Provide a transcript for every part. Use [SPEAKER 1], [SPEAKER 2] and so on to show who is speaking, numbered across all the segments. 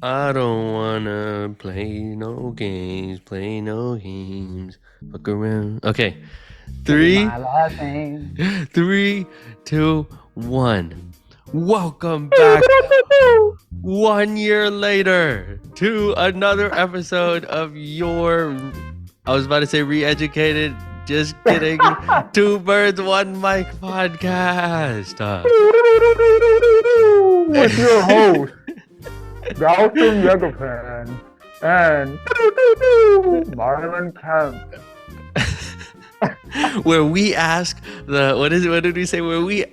[SPEAKER 1] I don't wanna play no games, play no games. Fuck around. Okay.
[SPEAKER 2] Say
[SPEAKER 1] Three,
[SPEAKER 2] my last name.
[SPEAKER 1] three, two, one. Welcome back 1 year later to another episode of your, I was about to say re-educated, just kidding. Two birds, one mic podcast.
[SPEAKER 2] With your host, Galton Yegapan, and Marlon Kemp.
[SPEAKER 1] Where we ask the what did we say, where we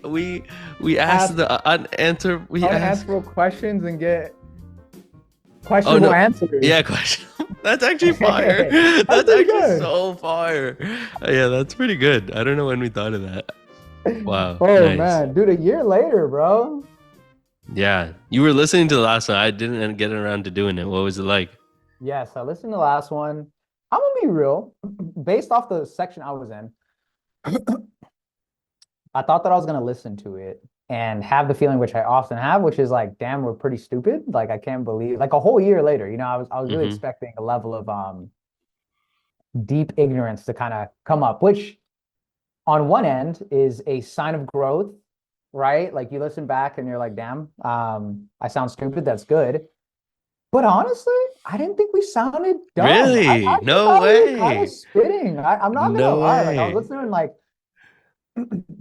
[SPEAKER 1] ask
[SPEAKER 2] Ask
[SPEAKER 1] the unanswer we ask
[SPEAKER 2] unanswerable questions and get
[SPEAKER 1] oh
[SPEAKER 2] questionable
[SPEAKER 1] no,
[SPEAKER 2] answers.
[SPEAKER 1] yeah, question. That's actually fire.
[SPEAKER 2] That's
[SPEAKER 1] That's
[SPEAKER 2] pretty
[SPEAKER 1] actually
[SPEAKER 2] good.
[SPEAKER 1] so fire. Yeah, that's pretty good. I don't know when we thought of that. Wow,
[SPEAKER 2] Oh
[SPEAKER 1] nice.
[SPEAKER 2] man, dude, a year later, bro.
[SPEAKER 1] Yeah, you were listening to the last one. I didn't get around to doing it. What was it like?
[SPEAKER 2] Yes, I listened to the last one. I'm gonna be real. Based off the section I was in, I thought that I was gonna listen to it and have the feeling which I often have, which is like, damn, we're pretty stupid. Like I can't believe like a whole year later, I was really
[SPEAKER 1] Mm-hmm.
[SPEAKER 2] expecting a level of deep ignorance to kind of come up, which on one end is a sign of growth, right? Like you listen back and you're like, damn, I sound stupid, that's good. But honestly, I didn't think we sounded dumb. I
[SPEAKER 1] Really?
[SPEAKER 2] actually
[SPEAKER 1] No
[SPEAKER 2] thought we were kind of
[SPEAKER 1] way.
[SPEAKER 2] spitting. I'm not gonna
[SPEAKER 1] No
[SPEAKER 2] lie. Like I was
[SPEAKER 1] way.
[SPEAKER 2] listening, like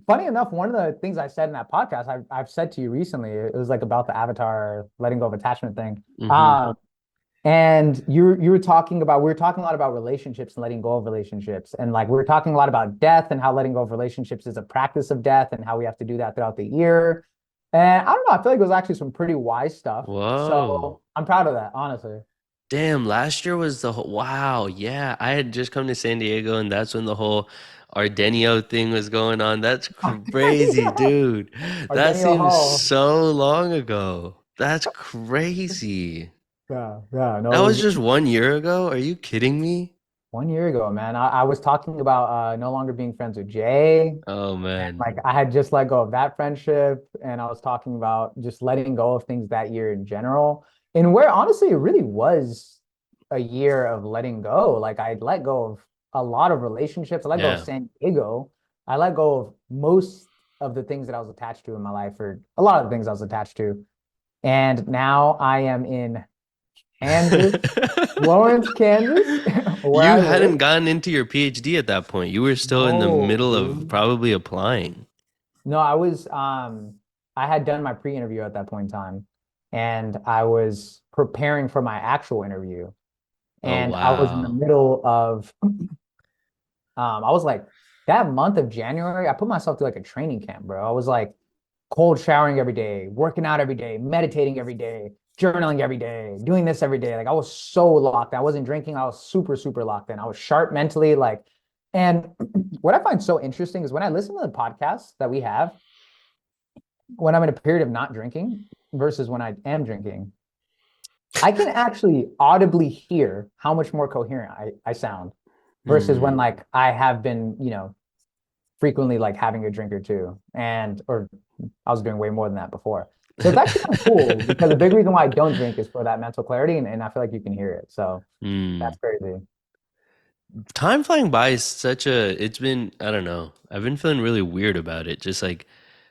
[SPEAKER 2] funny enough, one of the things I said in that podcast, I've said to you recently, it was like about the Avatar letting go of attachment thing.
[SPEAKER 1] Mm-hmm.
[SPEAKER 2] Um, and you were talking about we were talking a lot about relationships and letting go of relationships, and like we were talking a lot about death and how letting go of relationships is a practice of death and how we have to do that throughout the year. And I don't know, I feel like it was actually some pretty wise stuff.
[SPEAKER 1] Whoa.
[SPEAKER 2] So I'm proud of that, honestly.
[SPEAKER 1] Damn, last year was the whole, wow, yeah. I had just come to San Diego and that's when the whole Ardenio thing was going on. That's crazy,
[SPEAKER 2] Yeah.
[SPEAKER 1] dude. That
[SPEAKER 2] Arsenio
[SPEAKER 1] seems
[SPEAKER 2] Hall.
[SPEAKER 1] so long ago. That's crazy.
[SPEAKER 2] Yeah,
[SPEAKER 1] That
[SPEAKER 2] no, it
[SPEAKER 1] was
[SPEAKER 2] was
[SPEAKER 1] just 1 year ago? Are you kidding me?
[SPEAKER 2] 1 year ago, man. I was talking about no longer being friends with Jay.
[SPEAKER 1] Oh
[SPEAKER 2] And
[SPEAKER 1] man.
[SPEAKER 2] like I had just let go of that friendship, and I was talking about just letting go of things that year in general. And where honestly it really was a year of letting go. Like I let go of a lot of relationships. I let go of
[SPEAKER 1] Yeah.
[SPEAKER 2] San Diego. I let go of most of the things that I was attached to in my life, or a lot of the things I was attached to. And now I am in Kansas, Lawrence, Kansas, where
[SPEAKER 1] You
[SPEAKER 2] I
[SPEAKER 1] hadn't
[SPEAKER 2] live.
[SPEAKER 1] gotten into your PhD at that point. You were still in the
[SPEAKER 2] No,
[SPEAKER 1] middle of
[SPEAKER 2] dude.
[SPEAKER 1] probably applying.
[SPEAKER 2] No, I had done my pre-interview at that point in time, and I was preparing for my actual interview.
[SPEAKER 1] Oh
[SPEAKER 2] And I was in the
[SPEAKER 1] wow.
[SPEAKER 2] middle of I was like that month of January, I put myself through like a training camp, bro. I was like cold showering every day, working out every day, meditating every day, journaling every day, doing this every day. Like I was so locked in. I wasn't drinking. I was super, super locked in. I was sharp mentally. Like, and what I find so interesting is when I listen to the podcasts that we have, when I'm in a period of not drinking versus when I am drinking, I can actually audibly hear how much more coherent I sound versus when
[SPEAKER 1] Hmm.
[SPEAKER 2] like I have been, frequently like having a drink or two and or I was doing way more than that before. So it's actually kind of cool because a big reason why I don't drink is for that mental clarity and I feel like you can hear it. So
[SPEAKER 1] Hmm.
[SPEAKER 2] that's crazy.
[SPEAKER 1] Time flying by is such a, it's been, I don't know. I've been feeling really weird about it. Just like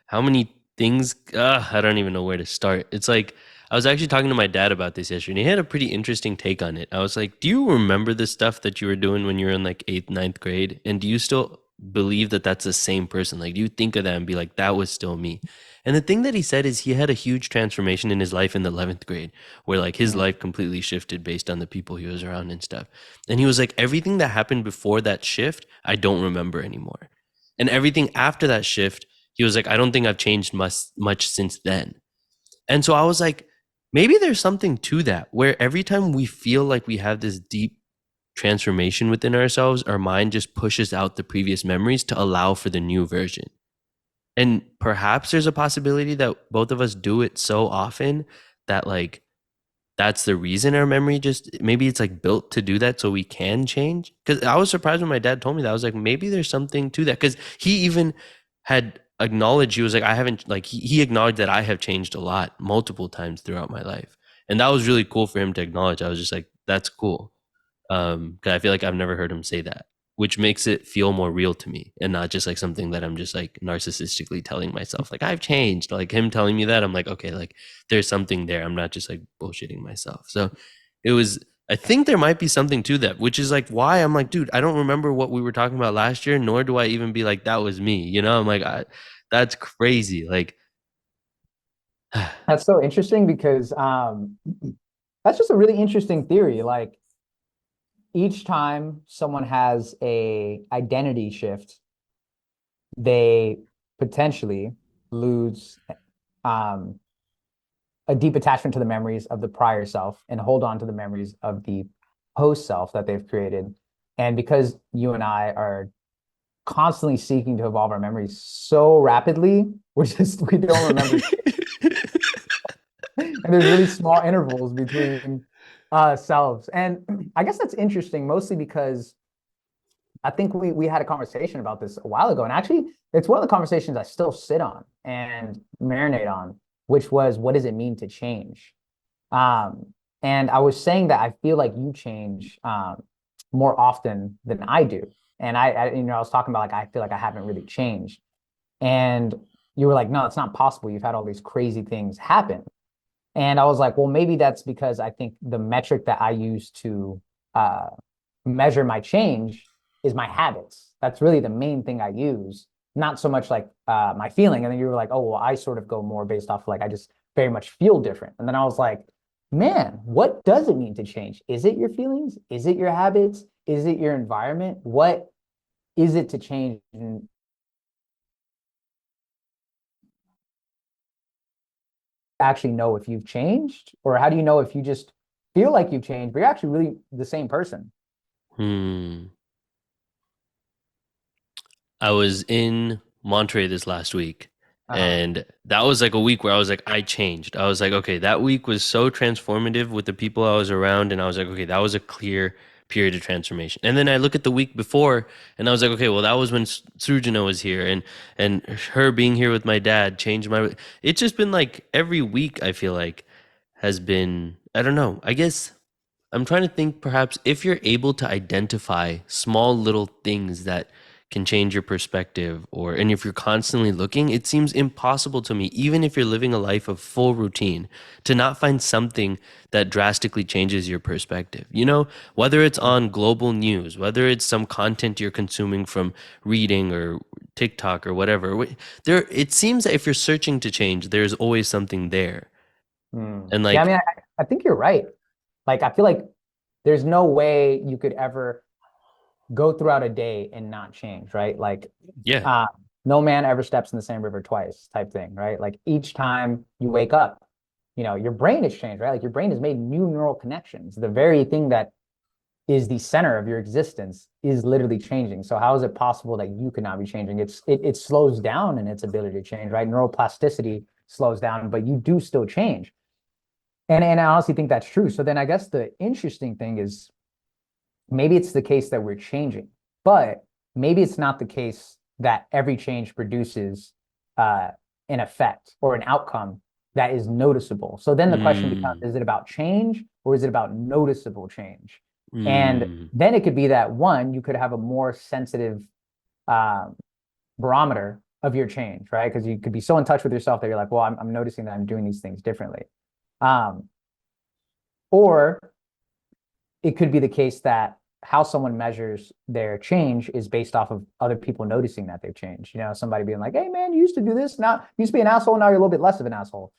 [SPEAKER 1] how many things, I don't even know where to start. It's like I was actually talking to my dad about this yesterday, and he had a pretty interesting take on it. I was like, "Do you remember the stuff that you were doing when you were in like eighth, ninth grade? And do you still believe that that's the same person? Like, do you think of that and be like, that was still me?" And the thing that he said is he had a huge transformation in his life in the 11th grade, where like his
[SPEAKER 2] Mm.
[SPEAKER 1] life completely shifted based on the people he was around and stuff. And he was like, everything that happened before that shift, I don't remember anymore. And everything after that shift, he was like, I don't think I've changed much since then. And so I was like, maybe there's something to that, where every time we feel like we have this deep transformation within ourselves, our mind just pushes out the previous memories to allow for the new version. And perhaps there's a possibility that both of us do it so often that like that's the reason our memory just, maybe it's like built to do that so we can change. Because I was surprised when my dad told me that. I was like, maybe there's something to that. Because he even had acknowledged, he was like, I haven't, like he acknowledged that I have changed a lot multiple times throughout my life. And that was really cool for him to acknowledge. I was just like, that's cool. 'Cause I feel like I've never heard him say that, which makes it feel more real to me and not just like something that I'm just like narcissistically telling myself, like I've changed. Like him telling me that, I'm like, okay, like there's something there. I'm not just like bullshitting myself. So it was, I think there might be something to that, which is like why I'm like, dude, I don't remember what we were talking about last year, nor do I even be like, that was me. You know, I'm like, that's crazy. Like,
[SPEAKER 2] That's so interesting because that's just a really interesting theory. Like each time someone has a identity shift, they potentially lose um, a deep attachment to the memories of the prior self and hold on to the memories of the post self that they've created. And because you and I are constantly seeking to evolve our memories so rapidly, we don't remember. And there's really small intervals between selves. And I guess that's interesting, mostly because I think we had a conversation about this a while ago. And actually, it's one of the conversations I still sit on and marinate on, which was what does it mean to change? Um, and I was saying that I feel like you change more often than I do. And I was talking about like I feel like I haven't really changed. And you were like, no, it's not possible. You've had all these crazy things happen. And I was like, well, maybe that's because I think the metric that I use to uh, measure my change is my habits. That's really the main thing I use, not so much like my feeling. And then you were like, oh, well, I sort of go more based off like I just very much feel different. And then I was like, man, what does it mean to change? Is it your feelings? Is it your habits? Is it your environment? What is it to change? And actually know if you've changed, or how do you know if you just feel like you've changed, but you're actually really the same person?
[SPEAKER 1] hmm. I was in Monterey this last week,
[SPEAKER 2] Uh-huh.
[SPEAKER 1] and that was like a week where I was like, I changed. I was like, okay, that week was so transformative with the people I was around, and I was like, okay, that was a clear period of transformation. And then I look at the week before, and I was like, okay, well, that was when Srujana was here, and her being here with my dad changed my. It's just been like every week. I feel like has been. I don't know. I guess I'm trying to think perhaps if you're able to identify small little things that can change your perspective and if you're constantly looking, it seems impossible to me, even if you're living a life of full routine, to not find something that drastically changes your perspective. You know, whether it's on global news, whether it's some content you're consuming from reading or TikTok or whatever. There it seems that if you're searching to change, there's always something there. And
[SPEAKER 2] Yeah, I
[SPEAKER 1] like,
[SPEAKER 2] mean, I think you're right. Like, I feel like there's no way you could ever go throughout a day and not change, right? Like,
[SPEAKER 1] yeah.
[SPEAKER 2] uh, no man ever steps in the same river twice, type thing, right? Like each time you wake up, your brain has changed, right? Like your brain has made new neural connections. The very thing that is the center of your existence is literally changing. So how is it possible that you could not be changing? It slows down in its ability to change, right? Neuroplasticity slows down, but you do still change. And I honestly think that's true. So then I guess the interesting thing is maybe it's the case that we're changing, but maybe it's not the case that every change produces uh, an effect or an outcome that is noticeable. So then the question becomes,
[SPEAKER 1] Mm,
[SPEAKER 2] is it about change or is it about noticeable change? And
[SPEAKER 1] mm.
[SPEAKER 2] then it could be that one, you could have a more sensitive um, barometer of your change, right? Because you could be so in touch with yourself that you're like, well, I'm noticing that I'm doing these things differently. Um, or it could be the case that how someone measures their change is based off of other people noticing that they've changed. Somebody being like, hey, man, you used to do this. Now you used to be an asshole. Now you're a little bit less of an asshole,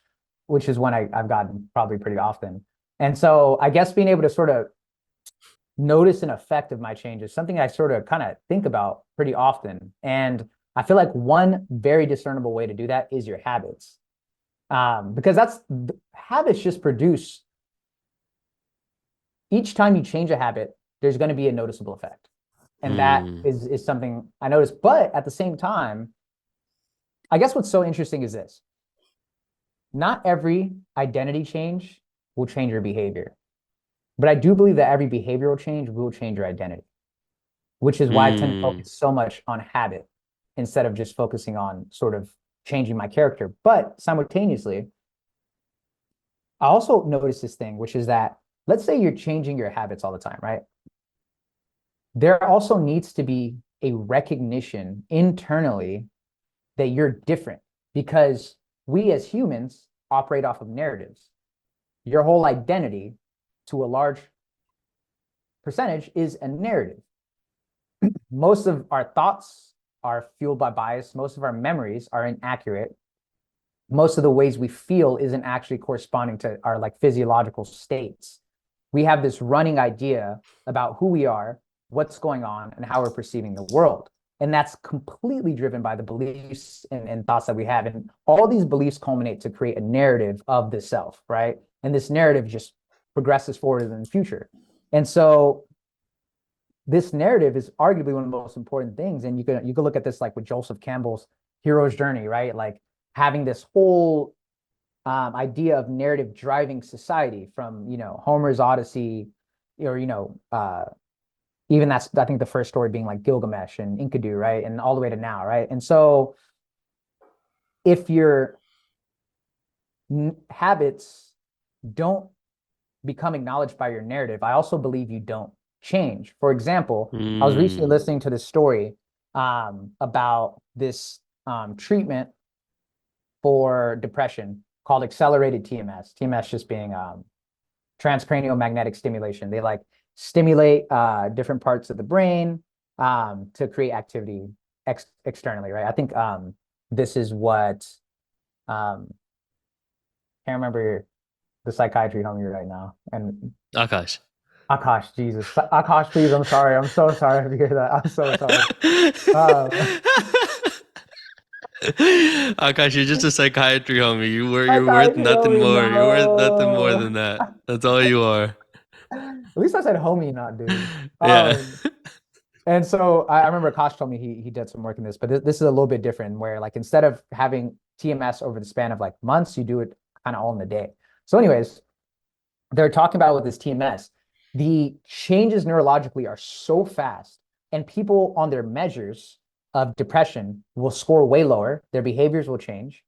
[SPEAKER 2] which is when I've gotten probably pretty often. And so I guess being able to sort of notice an effect of my change is something I sort of kind of think about pretty often. And I feel like one very discernible way to do that is your habits. Because habits just produce each time you change a habit, there's going to be a noticeable effect. And that
[SPEAKER 1] Mm,
[SPEAKER 2] is something I noticed. But at the same time, I guess what's so interesting is this: not every identity change will change your behavior. But I do believe that every behavioral change will change your identity, which is why I tend to
[SPEAKER 1] mm,
[SPEAKER 2] focus so much on habit instead of just focusing on sort of changing my character. But simultaneously, I also noticed this thing, which is that let's say you're changing your habits all the time, right? There also needs to be a recognition internally that you're different because we as humans operate off of narratives. Your whole identity, to a large percentage, is a narrative. Most of our thoughts are fueled by bias, most of our memories are inaccurate, most of the ways we feel isn't actually corresponding to our like physiological states. We have this running idea about who we are, what's going on, and how we're perceiving the world. And that's completely driven by the beliefs and thoughts that we have. And all these beliefs culminate to create a narrative of the self, right? And this narrative just progresses forward in the future. And so this narrative is arguably one of the most important things. And you can look at this like with Joseph Campbell's hero's journey, right? Like having this whole idea of narrative driving society from Homer's Odyssey, or even that's I think the first story being like Gilgamesh and Enkidu, right, and all the way to now, right. And so if your habits don't become acknowledged by your narrative, I also believe you don't change. For example, I was recently
[SPEAKER 1] Mm,
[SPEAKER 2] listening to this story about this treatment for depression called accelerated TMS. TMS just being transcranial magnetic stimulation. They like stimulate different parts of the brain to create activity externally, right? I think this is what can't remember the psychiatry homie right now. And
[SPEAKER 1] Akash.
[SPEAKER 2] Akash, Jesus, Akash, please, I'm sorry, I'm so sorry to hear that. I'm so sorry. Um,
[SPEAKER 1] Akash, you're just a psychiatry homie. You're worth
[SPEAKER 2] psychiatry
[SPEAKER 1] nothing
[SPEAKER 2] homie,
[SPEAKER 1] more. You're worth nothing more
[SPEAKER 2] no.
[SPEAKER 1] than that. That's all you are.
[SPEAKER 2] At least I said homie, not dude.
[SPEAKER 1] Yeah.
[SPEAKER 2] And so I remember Akash told me he did some work in this, but this is a little bit different where like instead of having TMS over the span of like months, you do it kind of all in a day. So, anyways, they're talking about with this TMS, the changes neurologically are so fast, and people on their measures of depression will score way lower. Their behaviors will change.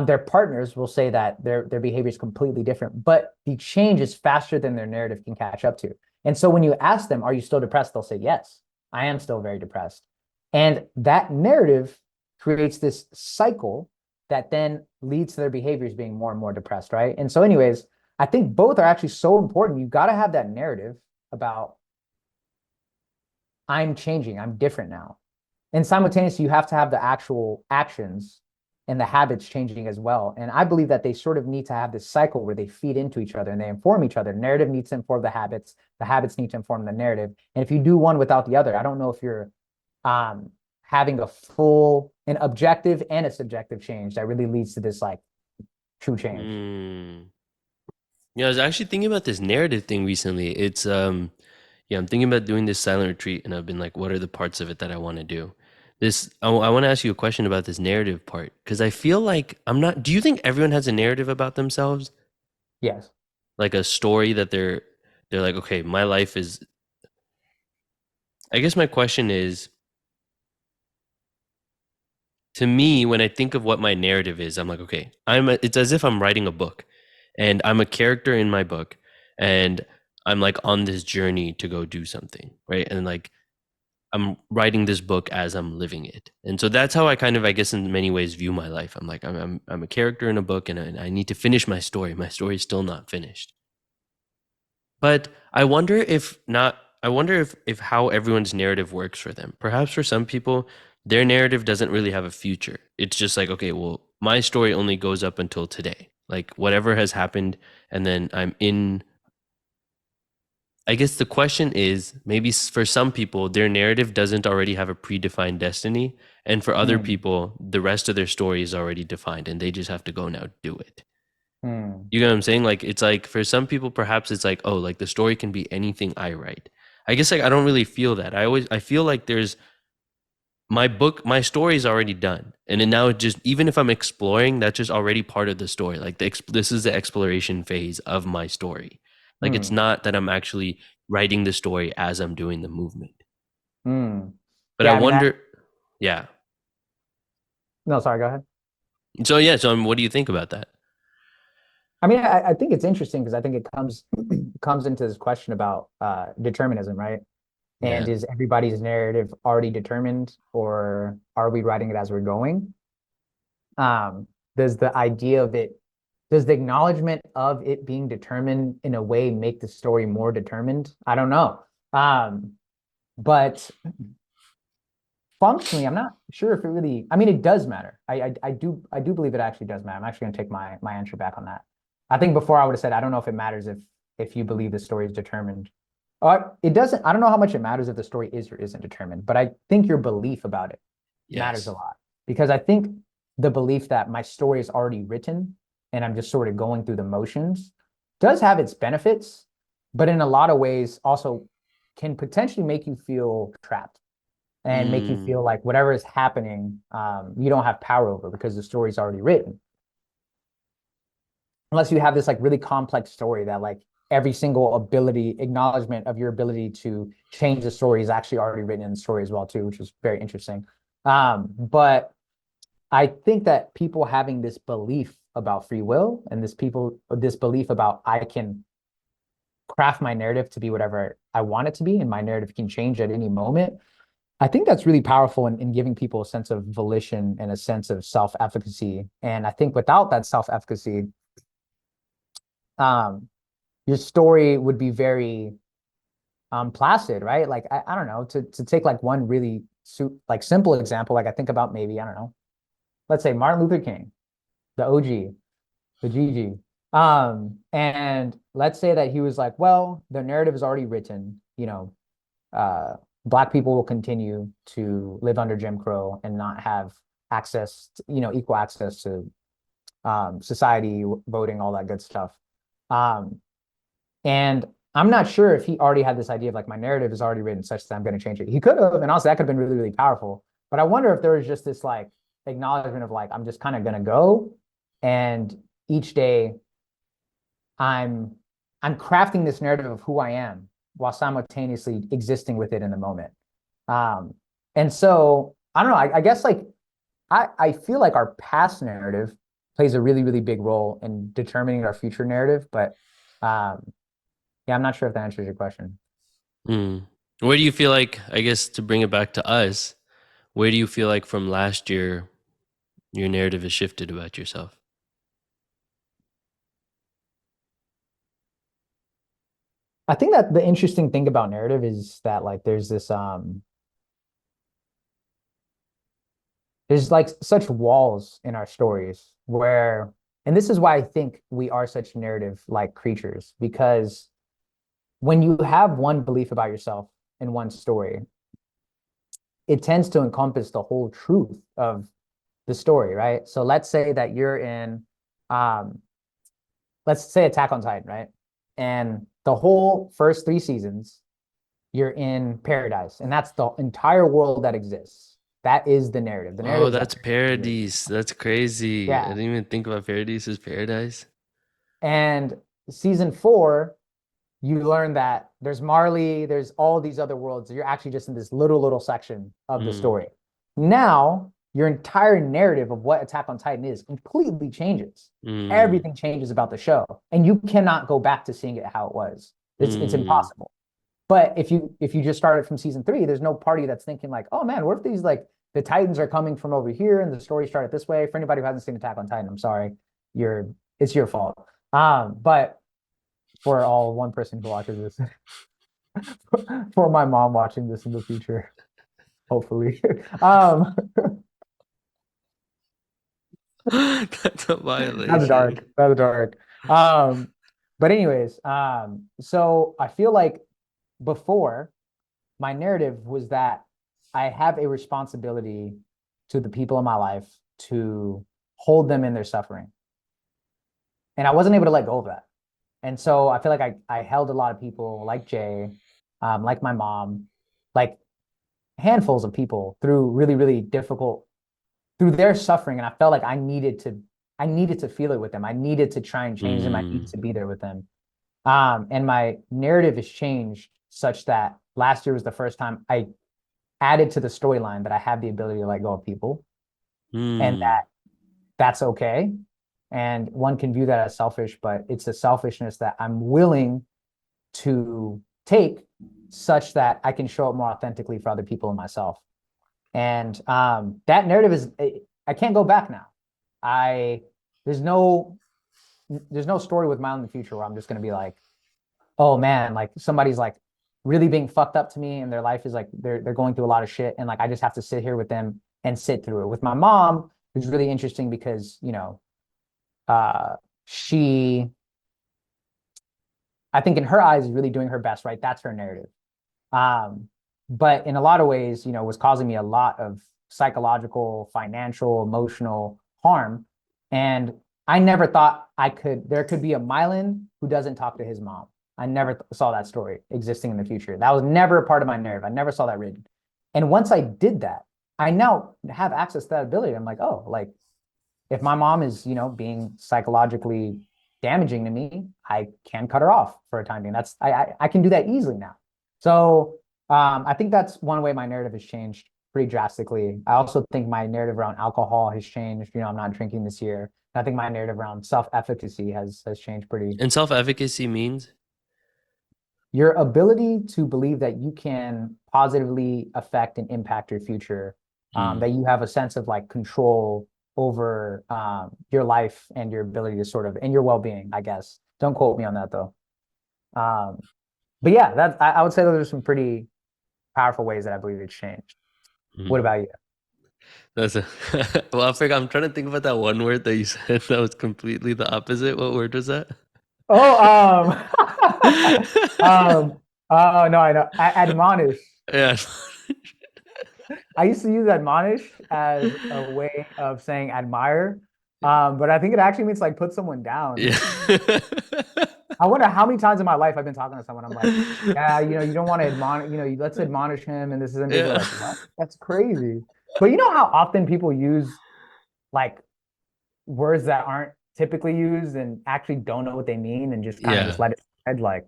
[SPEAKER 2] Their partners will say that their behavior is completely different, but the change is faster than their narrative can catch up to. And so when you ask them, "Are you still depressed?" they'll say, "Yes, I am still very depressed." And that narrative creates this cycle that then leads to their behaviors being more and more depressed, right? And so, anyways, I think both are actually so important. You've got to have that narrative about I'm changing, I'm different now. And simultaneously, you have to have the actual actions and the habits changing as well. And I believe that they sort of need to have this cycle where they feed into each other and they inform each other. Narrative needs to inform the habits need to inform the narrative. And if you do one without the other, I don't know if you're having an objective and a subjective change that really leads to this like true change.
[SPEAKER 1] Mm. Yeah, I was actually thinking about this narrative thing recently. It's yeah, I'm thinking about doing this silent retreat and I've been like, what are the parts of it that I want to do? I want to ask you a question about this narrative part because I feel like I'm not, do you think everyone has a narrative about themselves?
[SPEAKER 2] Yes.
[SPEAKER 1] Like a story that they're like, okay, my life is, I guess my question is, to me, when I think of what my narrative is, I'm like, okay, it's as if I'm writing a book and I'm a character in my book and I'm like on this journey to go do something, right? And like I'm writing this book as I'm living it. And so that's how I kind of, I guess, in many ways view my life. I'm like, I'm a character in a book and I need to finish my story. My story is still not finished. But I wonder if not, I wonder if how everyone's narrative works for them. Perhaps for some people, their narrative doesn't really have a future. It's just like, okay, well, my story only goes up until today. Like whatever has happened, and then I'm in. I guess the question is maybe for some people, their narrative doesn't already have a predefined destiny. And for other
[SPEAKER 2] Hmm.
[SPEAKER 1] people, the rest of their story is already defined and they just have to go now do it.
[SPEAKER 2] Hmm.
[SPEAKER 1] You know what I'm saying? Like it's like for some people, perhaps it's like, oh, like the story can be anything I write. I guess like I don't really feel that. I feel like there's my story is already done. And then now it just even if I'm exploring, that's just already part of the story. Like this is the exploration phase of my story. Like it's
[SPEAKER 2] Hmm.
[SPEAKER 1] not that I'm actually writing the story as I'm doing the movement.
[SPEAKER 2] Hmm.
[SPEAKER 1] But I
[SPEAKER 2] Yeah, I mean that.
[SPEAKER 1] wonder, yeah.
[SPEAKER 2] No, sorry, go ahead.
[SPEAKER 1] So yeah, so what do you think about that?
[SPEAKER 2] I mean, I think it's interesting because I think it comes into this question about determinism, right? And
[SPEAKER 1] Yeah.
[SPEAKER 2] is everybody's narrative already determined, or are we writing it as we're going? Um, does the idea of it, does the acknowledgement of it being determined in a way make the story more determined? I don't know. But functionally, I'm not sure if it really, I mean, it does matter. I do believe it actually does matter. I'm actually gonna take my answer back on that. I think before I would have said I don't know if it matters if you believe the story is determined. It doesn't, I don't know how much it matters if the story is or isn't determined, but I think your belief about it matters a
[SPEAKER 1] Yes.
[SPEAKER 2] lot. Because I think the belief that my story is already written and I'm just sort of going through the motions does have its benefits, but in a lot of ways also can potentially make you feel trapped and make you
[SPEAKER 1] Mm.
[SPEAKER 2] feel like whatever is happening, you don't have power over because the story's already written. Unless you have this like really complex story that like every single ability, acknowledgement of your ability to change the story is actually already written in the story as well too, which is very interesting. But I think that people having this belief about free will and this belief about I can craft my narrative to be whatever I want it to be, and my narrative can change at any moment. I think that's really powerful in giving people a sense of volition and a sense of self-efficacy. And I think without that self-efficacy, um, your story would be very placid, right? Like I don't know, to take like one really like simple example, like I think about maybe, I don't know, let's say Martin Luther King, the OG, the GG. And let's say that he was like, well, the narrative is already written, uh, Black people will continue to live under Jim Crow and not have access to, equal access to society, voting, all that good stuff. Um, and I'm not sure if he already had this idea of like my narrative is already written such that I'm going to change it. He could have, and also that could have been really, really powerful. But I wonder if there was just this like acknowledgement of like I'm just kind of going to go, and each day I'm I'm crafting this narrative of who I am while simultaneously existing with it in the moment. Um, and so I don't know. I guess like I feel like our past narrative plays a really, really big role in determining our future narrative. But yeah, I'm not sure if that answers your question.
[SPEAKER 1] Mm. Where do you feel like, I guess to bring it back to us, where do you feel like from last year your narrative has shifted about yourself?
[SPEAKER 2] I think that the interesting thing about narrative is that like there's like such walls in our stories where, and this is why I think we are such narrative like creatures, because when you have one belief about yourself in one story, it tends to encompass the whole truth of the story, right? So let's say that you're in, um, let's say Attack on Titan, right? And the whole first three seasons, you're in paradise, and that's the entire world that exists. That is the narrative. The narrative
[SPEAKER 1] Oh,
[SPEAKER 2] is that
[SPEAKER 1] that's Paradise. That's crazy. I
[SPEAKER 2] yeah.
[SPEAKER 1] didn't even think about Paradise as paradise.
[SPEAKER 2] And season four, you learn that there's Marley, there's all these other worlds. You're actually just in this little section of the
[SPEAKER 1] Mm.
[SPEAKER 2] story. Now, your entire narrative of what Attack on Titan is completely changes.
[SPEAKER 1] Mm.
[SPEAKER 2] Everything changes about the show, and you cannot go back to seeing it how it was. It's
[SPEAKER 1] Mm.
[SPEAKER 2] impossible. But if you just started from season three, there's no party that's thinking like, oh man, what if these like the Titans are coming from over here and the story started this way? For anybody who hasn't seen Attack on Titan, I'm sorry, it's your fault. But for all one person who watches this, for my mom watching this in the future, hopefully. um,
[SPEAKER 1] That's a
[SPEAKER 2] that's
[SPEAKER 1] violation.
[SPEAKER 2] dark. That's dark. Um, but anyways, so I feel like before my narrative was that I have a responsibility to the people in my life to hold them in their suffering. And I wasn't able to let go of that. And so I feel like I held a lot of people like Jay, like my mom, like handfuls of people through really, really difficult, through their suffering. And I felt like I needed to feel it with them. I needed to try and change them. I needed
[SPEAKER 1] Mm.
[SPEAKER 2] to be there with them. And my narrative has changed such that last year was the first time I added to the storyline that I have the ability to let go of people, and
[SPEAKER 1] Mm.
[SPEAKER 2] that's okay. And one can view that as selfish, but it's a selfishness that I'm willing to take such that I can show up more authentically for other people and myself. And that narrative is, I can't go back now. I there's no story with Mile in the Future where I'm just gonna be like, oh man, like somebody's like really being fucked up to me and their life is like they're going through a lot of shit and like I just have to sit here with them and sit through it. With my mom, it's really interesting because, she, I think in her eyes is really doing her best, right? That's her narrative. Um, but in a lot of ways, was causing me a lot of psychological, financial, emotional harm. And I never thought there could be a Mylan who doesn't talk to his mom. I never saw that story existing in the future. That was never a part of my narrative. I never saw that written. And once I did that, I now have access to that ability. I'm like, oh, like if my mom is, being psychologically damaging to me, I can cut her off for a time being. I can do that easily now. So I think that's one way my narrative has changed pretty drastically. I also think my narrative around alcohol has changed. I'm not drinking this year. And I think my narrative around self-efficacy has changed pretty.
[SPEAKER 1] And self-efficacy means?
[SPEAKER 2] Your ability to believe that you can positively affect and impact your future, that you have a sense of like control over your life and your ability to sort of, and your well-being, I guess. Don't quote me on that though. But yeah, I would say those are some pretty powerful ways that I believe it's changed. What about you?
[SPEAKER 1] That's a well, I'm trying to think about that one word that you said that was completely the opposite. What word was that?
[SPEAKER 2] Oh, no, I know. Admonish.
[SPEAKER 1] Yeah.
[SPEAKER 2] I used to use admonish as a way of saying admire. But I think it actually means like put someone down.
[SPEAKER 1] Yeah.
[SPEAKER 2] I wonder how many times in my life I've been talking to someone. I'm like, yeah, you don't want to admonish, let's admonish him. And this isn't, they're
[SPEAKER 1] Yeah.
[SPEAKER 2] like, what? That's crazy. But you know how often people use like words that aren't typically used and actually don't know what they mean and just kind of
[SPEAKER 1] Yeah.
[SPEAKER 2] just let it head like,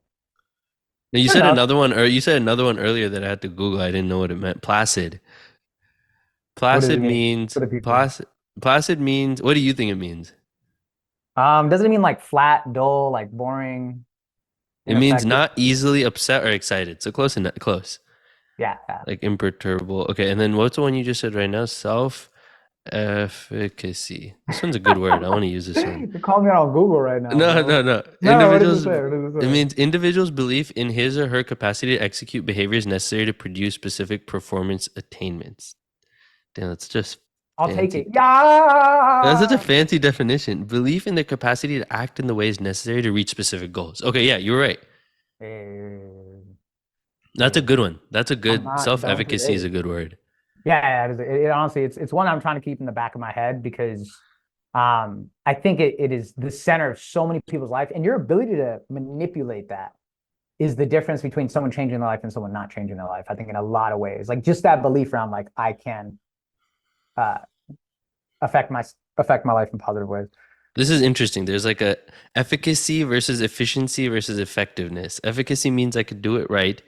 [SPEAKER 1] Now, you
[SPEAKER 2] I don't
[SPEAKER 1] said
[SPEAKER 2] know.
[SPEAKER 1] another one, or you said another one earlier that I had to Google. I didn't know what it meant. Placid.
[SPEAKER 2] What does
[SPEAKER 1] Placid
[SPEAKER 2] it mean
[SPEAKER 1] means
[SPEAKER 2] for the people?
[SPEAKER 1] placid. Placid means, what do you think it means?
[SPEAKER 2] Doesn't it mean like flat, dull, like boring,
[SPEAKER 1] It means
[SPEAKER 2] ineffective?
[SPEAKER 1] not easily upset or excited. So close enough, close.
[SPEAKER 2] Yeah, yeah.
[SPEAKER 1] Like imperturbable. Okay, and then what's the one you just said right now? Self-efficacy. This one's a good word. I want to use this one.
[SPEAKER 2] You're calling me out on Google right now,
[SPEAKER 1] No,
[SPEAKER 2] bro.
[SPEAKER 1] no, no.
[SPEAKER 2] No, what does it
[SPEAKER 1] Individuals.
[SPEAKER 2] say? What does it
[SPEAKER 1] It
[SPEAKER 2] say?
[SPEAKER 1] means individuals' belief in his or her capacity to execute behaviors necessary to produce specific performance attainments. Damn, that's just
[SPEAKER 2] I'll take it.
[SPEAKER 1] fancy. That's such a
[SPEAKER 2] Yeah.
[SPEAKER 1] fancy definition. Belief in the capacity to act in the ways necessary to reach specific goals. Okay, yeah, you're right.
[SPEAKER 2] Eh,
[SPEAKER 1] That's a
[SPEAKER 2] eh.
[SPEAKER 1] good one. That's a
[SPEAKER 2] I'm
[SPEAKER 1] good
[SPEAKER 2] not, don't
[SPEAKER 1] self-efficacy is
[SPEAKER 2] hey.
[SPEAKER 1] a good word.
[SPEAKER 2] Yeah, it honestly, it's one I'm trying to keep in the back of my head because I think it is the center of so many people's life, and your ability to manipulate that is the difference between someone changing their life and someone not changing their life. I think in a lot of ways, like just that belief around like I can uh, affect my life in positive ways.
[SPEAKER 1] This is interesting. There's like a efficacy versus efficiency versus effectiveness. Efficacy means I could do it right.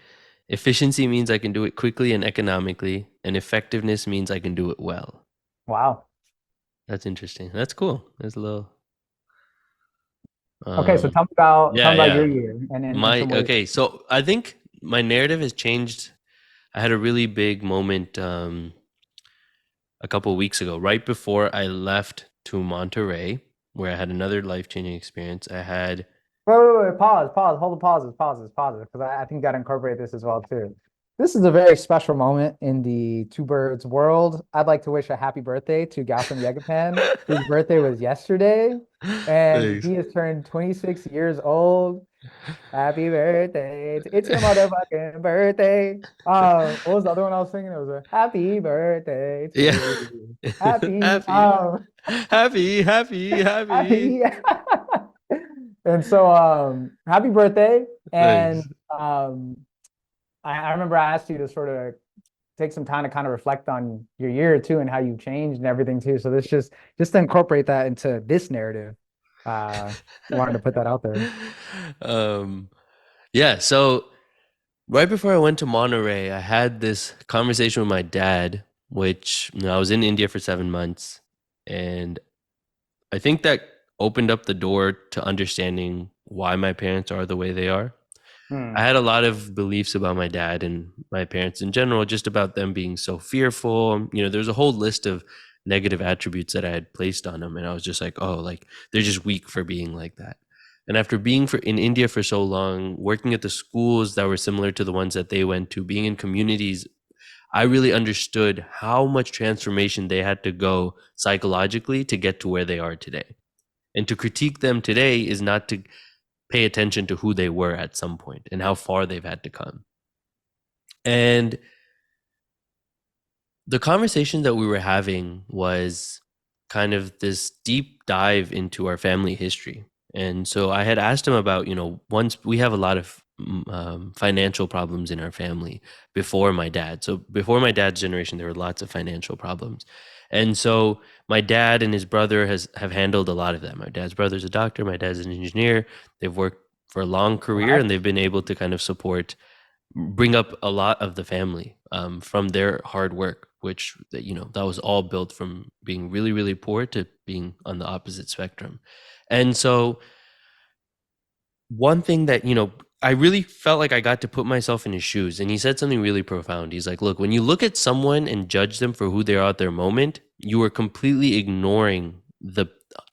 [SPEAKER 1] Efficiency means I can do it quickly and economically. And effectiveness means I can do it well.
[SPEAKER 2] Wow.
[SPEAKER 1] That's interesting. That's cool. There's a little
[SPEAKER 2] Okay, so
[SPEAKER 1] um
[SPEAKER 2] tell
[SPEAKER 1] yeah,
[SPEAKER 2] me about your
[SPEAKER 1] yeah.
[SPEAKER 2] year and in
[SPEAKER 1] My
[SPEAKER 2] some ways.
[SPEAKER 1] okay, so I think my narrative has changed. I had a really big moment a couple of weeks ago, right before I left to Monterey, where I had another life-changing experience. I had
[SPEAKER 2] Wait, pause, hold the pauses, because I think you got to incorporate this as well too. This is a very special moment in the Two Birds world. I'd like to wish a happy birthday to Gautam Yegapan, whose birthday was yesterday, and
[SPEAKER 1] Thanks.
[SPEAKER 2] he has turned 26 years old. Happy birthday. It's your motherfucking birthday. What was the other one I was singing? It was a happy birthday to
[SPEAKER 1] Yeah.
[SPEAKER 2] you. Happy,
[SPEAKER 1] Happy, happy.
[SPEAKER 2] happy. And so happy birthday. And
[SPEAKER 1] Thanks.
[SPEAKER 2] I remember I asked you to sort of take some time to kind of reflect on your year too and how you've changed and everything too. So this just to incorporate that into this narrative. Wanted to put that out there.
[SPEAKER 1] um, yeah, so right before I went to Monterey, I had this conversation with my dad, which I was in India for 7 months. And I think that opened up the door to understanding why my parents are the way they are. I
[SPEAKER 2] Hmm.
[SPEAKER 1] had a lot of beliefs about my dad and my parents in general, just about them being so fearful. There's a whole list of negative attributes that I had placed on them. And I was just like, oh, like they're just weak for being like that. And after being in India for so long, working at the schools that were similar to the ones that they went to, being in communities, I really understood how much transformation they had to go psychologically to get to where they are today. And to critique them today is not to pay attention to who they were at some point and how far they've had to come. And the conversation that we were having was kind of this deep dive into our family history. And so I had asked him about, once we have a lot of financial problems in our family before my dad. So before my dad's generation, there were lots of financial problems. And so my dad and his brother have handled a lot of that. My dad's brother's a doctor, my dad's an engineer. They've worked for a long career and
[SPEAKER 2] What?
[SPEAKER 1] they've been able to kind of bring up a lot of the family from their hard work, which that was all built from being really, really poor to being on the opposite spectrum. And so one thing that I really felt like I got to put myself in his shoes, and he said something really profound. He's like, look, when you look at someone and judge them for who they are at their moment, you are completely ignoring the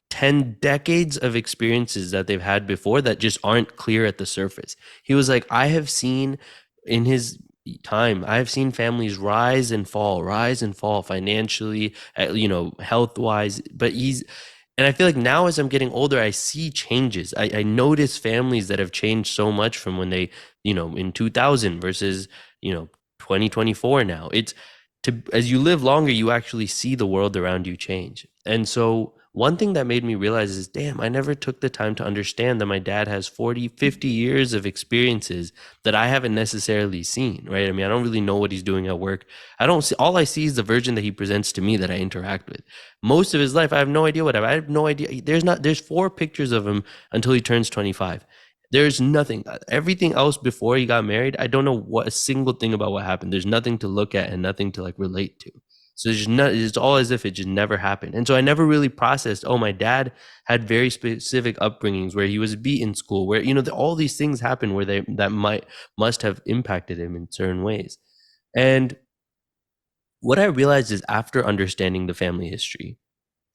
[SPEAKER 1] 10 decades of experiences that they've had before that just aren't clear at the surface. He was like, I have seen in his time, I have seen families rise and fall financially, health wise. And I feel like now as I'm getting older, I see changes. I notice families that have changed so much from when they, in 2000 versus, 2024 now. As you live longer, you actually see the world around you change. And so one thing that made me realize is, damn, I never took the time to understand that my dad has 40, 50 years of experiences that I haven't necessarily seen, right? I mean, I don't really know what he's doing at work. All I see is the version that he presents to me that I interact with. Most of his life, I have no idea what I have no idea. There's 4 pictures of him until he turns 25. There's nothing. Everything else before he got married, I don't know what a single thing about what happened. There's nothing to look at and nothing to like relate to. So it's all as if it just never happened. And so I never really processed, oh, my dad had very specific upbringings where he was beat in school, where, all these things happen where must have impacted him in certain ways. And what I realized is after understanding the family history,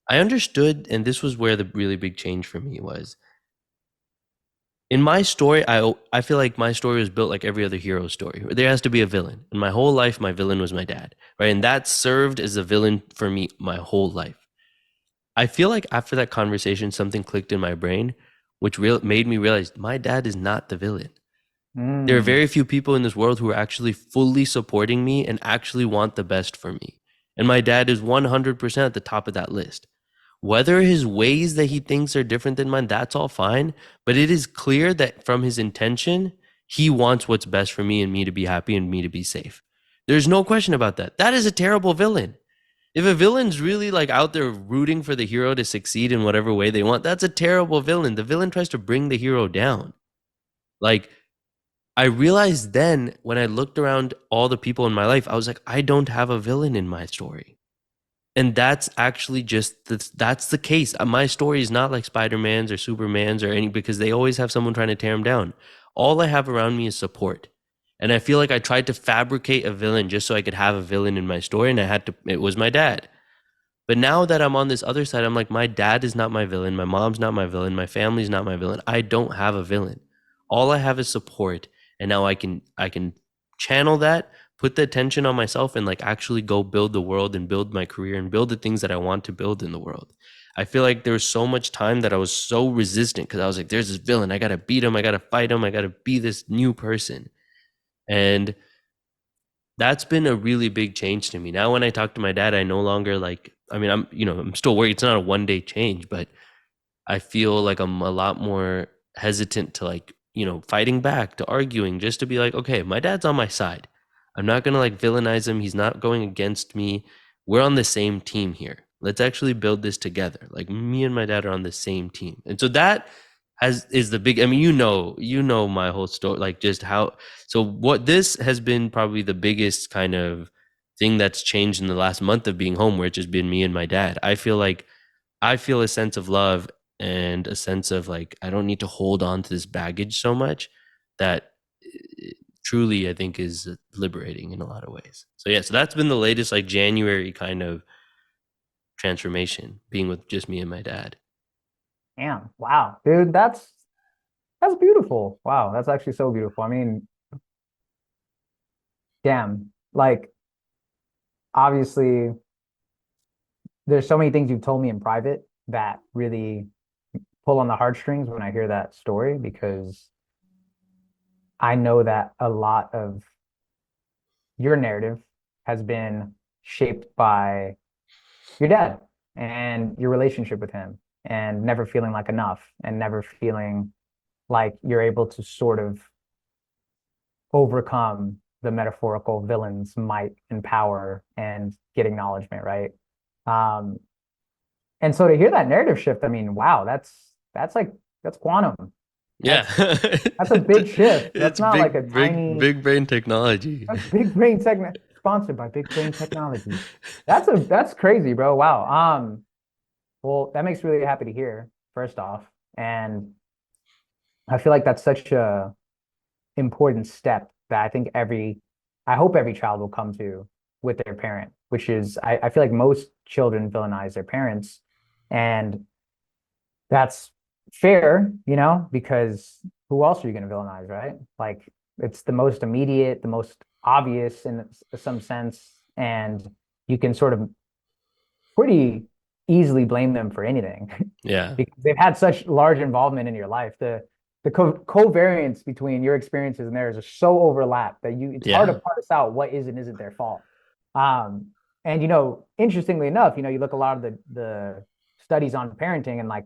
[SPEAKER 1] I understood, and this was where the really big change for me was. In my story, I feel like my story was built like every other hero story. There has to be a villain. In my whole life, my villain was my dad, right? And that served as a villain for me my whole life. I feel like after that conversation, something clicked in my brain, which made me realize my dad is not the villain. There are
[SPEAKER 2] Mm.
[SPEAKER 1] very few people in this world who are actually fully supporting me and actually want the best for me. And my dad is 100% at the top of that list. Whether his ways that he thinks are different than mine, that's all fine. But it is clear that from his intention, he wants what's best for me and me to be happy and me to be safe. There's no question about that. That is a terrible villain. If a villain's really like out there rooting for the hero to succeed in whatever way they want, that's a terrible villain. The villain tries to bring the hero down. Like, I realized then when I looked around all the people in my life, I was like, I don't have a villain in my story. And that's actually that's the case. My story is not like Spider-Man's or Superman's or any, because they always have someone trying to tear them down. All I have around me is support. And I feel like I tried to fabricate a villain just so I could have a villain in my story. And it was my dad. But now that I'm on this other side, I'm like, my dad is not my villain. My mom's not my villain. My family's not my villain. I don't have a villain. All I have is support. And now I can channel that, put the attention on myself, and like actually go build the world and build my career and build the things that I want to build in the world. I feel like there was so much time that I was so resistant because I was like, there's this villain. I got to beat him. I got to fight him. I got to be this new person. And that's been a really big change to me. Now, when I talk to my dad, I no longer like, I mean, I'm still worried. It's not a one day change, but I feel like I'm a lot more hesitant to like, fighting back, to arguing, just to be like, okay, my dad's on my side. I'm not going to like villainize him. He's not going against me. We're on the same team here. Let's actually build this together. Like me and my dad are on the same team. And so that is the big, I mean, my whole story, like just how, so what this has been probably the biggest kind of thing that's changed in the last month of being home, where it's just been me and my dad. I feel a sense of love and a sense of like I don't need to hold on to this baggage so much that truly I think is liberating in a lot of ways. So yeah, so that's been the latest like January kind of transformation, being with just me and my dad.
[SPEAKER 2] Damn. Wow, dude, that's beautiful. Wow, that's actually so beautiful. I mean, damn. Like, obviously, there's so many things you've told me in private that really pull on the heartstrings when I hear that story because I know that a lot of your narrative has been shaped by your dad and your relationship with him and never feeling like enough and never feeling like you're able to sort of overcome the metaphorical villain's might and power and get acknowledgement, right? Um, and so to hear that narrative shift, I mean, wow, that's like that's quantum.
[SPEAKER 1] Yeah.
[SPEAKER 2] That's a big shift. That's
[SPEAKER 1] It's
[SPEAKER 2] not like a
[SPEAKER 1] big
[SPEAKER 2] tiny,
[SPEAKER 1] big brain technology.
[SPEAKER 2] that's big brain techno sponsored by Big Brain Technology. That's crazy, bro. Wow. Well, that makes me really happy to hear, first off. And I feel like that's such a important step that I hope every child will come to with their parent, which is, I feel like most children villainize their parents. And that's fair, because who else are you going to villainize, right? Like, it's the most immediate, the most obvious in some sense. And you can sort of pretty easily blame them for anything
[SPEAKER 1] Yeah.
[SPEAKER 2] because they've had such large involvement in your life. The covariance between your experiences and theirs are so overlapped that it's hard to
[SPEAKER 1] Yeah.
[SPEAKER 2] parse out what is and isn't their fault. Um, and interestingly enough, you look a lot of the studies on parenting and like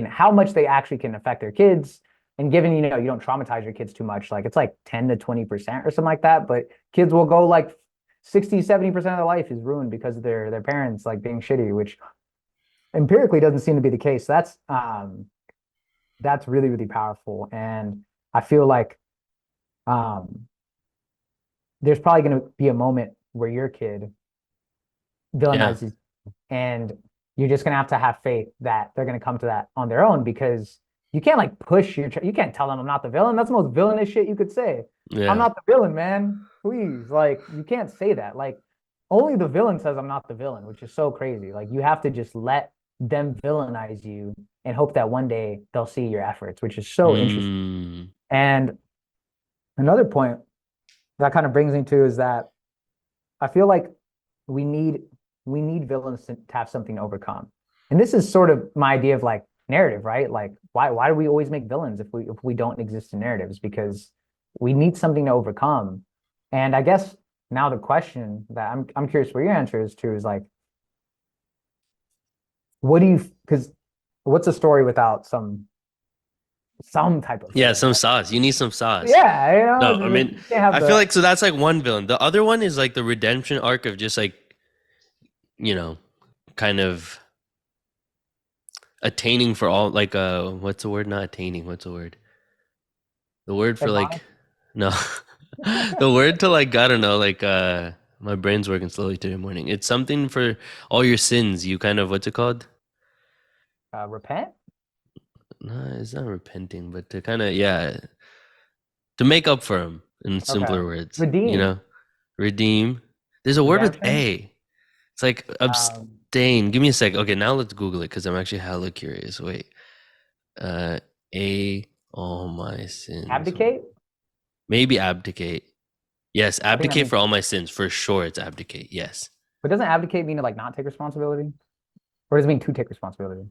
[SPEAKER 2] how much they actually can affect their kids. And given you don't traumatize your kids too much, like it's like 10 to 20% or something like that, but kids will go like 60, 70% of their life is ruined because of their parents like being shitty, which empirically doesn't seem to be the case. That's really, really powerful. And I feel like um, there's probably going to be a moment where your kid
[SPEAKER 1] Yeah.
[SPEAKER 2] villainizes, and you're just going to have faith that they're going to come to that on their own because you can't like push you can't tell them I'm not the villain. That's the most villainous shit you could say. I'm
[SPEAKER 1] Yeah.
[SPEAKER 2] not the villain, man. Please, like you can't say that. Like only the villain says I'm not the villain, which is so crazy. Like you have to just let them villainize you and hope that one day they'll see your efforts, which is so interesting.
[SPEAKER 1] Mm.
[SPEAKER 2] And another point that kind of brings me to is that I feel like we need we need villains to have something to overcome. And this is sort of my idea of like narrative, right? Like why do we always make villains if we don't exist in narratives? Because we need something to overcome. And I guess now the question that I'm curious what your answer is to is like, what do you because what's a story without some type of
[SPEAKER 1] Yeah,
[SPEAKER 2] villain,
[SPEAKER 1] some
[SPEAKER 2] right?
[SPEAKER 1] sauce. You need some sauce.
[SPEAKER 2] Yeah,
[SPEAKER 1] No, I mean,
[SPEAKER 2] you can't have
[SPEAKER 1] I feel
[SPEAKER 2] the
[SPEAKER 1] like so that's like one villain. The other one is like the redemption arc of just like, you know, kind of attaining for all like what's the word? Not attaining, what's the word? The word for
[SPEAKER 2] admonish.
[SPEAKER 1] like no. The word to like I don't know, like my brain's working slowly today morning. It's something for all your sins. You kind of what's it called?
[SPEAKER 2] Repent.
[SPEAKER 1] No, it's not repenting, but to kind of yeah, to make up for them in
[SPEAKER 2] Okay.
[SPEAKER 1] simpler words, you
[SPEAKER 2] Redeem.
[SPEAKER 1] know? Redeem. There's a word with
[SPEAKER 2] Redemption.
[SPEAKER 1] A. It's like
[SPEAKER 2] Um,
[SPEAKER 1] abstain. Give me a sec. Okay, now let's Google it because I'm actually hella curious. Wait. Uh, A, all my sins.
[SPEAKER 2] Abdicate.
[SPEAKER 1] Maybe abdicate. Yes,
[SPEAKER 2] I think that
[SPEAKER 1] abdicate
[SPEAKER 2] means,
[SPEAKER 1] for all my sins. For sure, it's abdicate. Yes.
[SPEAKER 2] but doesn't abdicate mean to like not take responsibility, or does it mean to take responsibility?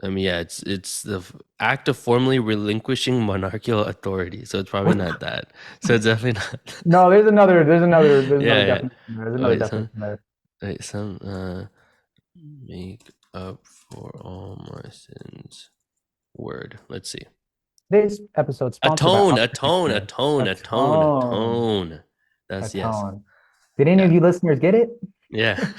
[SPEAKER 1] I mean, yeah, it's the act of formally relinquishing monarchical authority. So it's probably
[SPEAKER 2] What
[SPEAKER 1] not that. So it's definitely not.
[SPEAKER 2] No, there's another
[SPEAKER 1] Yeah, yeah.
[SPEAKER 2] definition there. There's another
[SPEAKER 1] Wait, some,
[SPEAKER 2] definition there.
[SPEAKER 1] wait, some, make up for all my sins. Word. Let's see.
[SPEAKER 2] This episode sponsored by
[SPEAKER 1] Atone,
[SPEAKER 2] Upper
[SPEAKER 1] atone,
[SPEAKER 2] Fitness.
[SPEAKER 1] atone, atone,
[SPEAKER 2] Atone.
[SPEAKER 1] atone. That's yes.
[SPEAKER 2] Atone. Did any of
[SPEAKER 1] Yeah.
[SPEAKER 2] you listeners get it?
[SPEAKER 1] Yeah.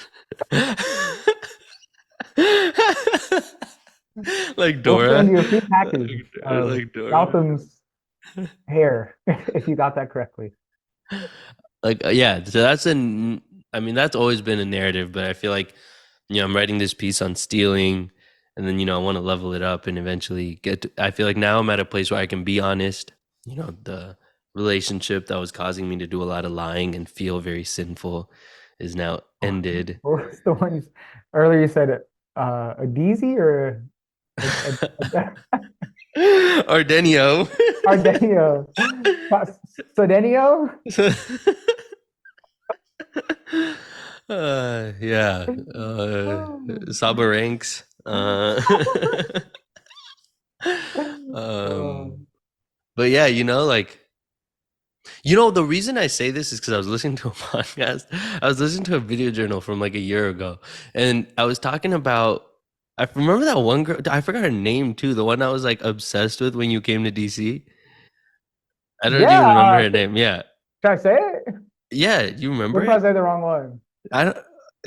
[SPEAKER 1] Like
[SPEAKER 2] We'll
[SPEAKER 1] Dora.
[SPEAKER 2] send you a free package of
[SPEAKER 1] Like Dora.
[SPEAKER 2] Gotham's hair if you got that correctly.
[SPEAKER 1] Like yeah, so that's I mean that's always been a narrative, but I feel like I'm writing this piece on stealing and then I want to level it up and eventually I feel like now I'm at a place where I can be honest. The relationship that was causing me to do a lot of lying and feel very sinful is now ended.
[SPEAKER 2] What was the one earlier you said Adizi or
[SPEAKER 1] Ardenio.
[SPEAKER 2] Ardenio? Sodenio?
[SPEAKER 1] Yeah. Sabaranks.
[SPEAKER 2] Oh.
[SPEAKER 1] um, but yeah, the reason I say this is because I was listening to a podcast. I was listening to a video journal from like a year ago, and I was talking about. I remember that one girl. I forgot her name too. The one I was like obsessed with when you came to DC. I don't
[SPEAKER 2] Yeah,
[SPEAKER 1] even remember her name. Yeah,
[SPEAKER 2] should I say it?
[SPEAKER 1] yeah. You
[SPEAKER 2] What
[SPEAKER 1] remember
[SPEAKER 2] if I
[SPEAKER 1] it?
[SPEAKER 2] say the wrong one?
[SPEAKER 1] I don't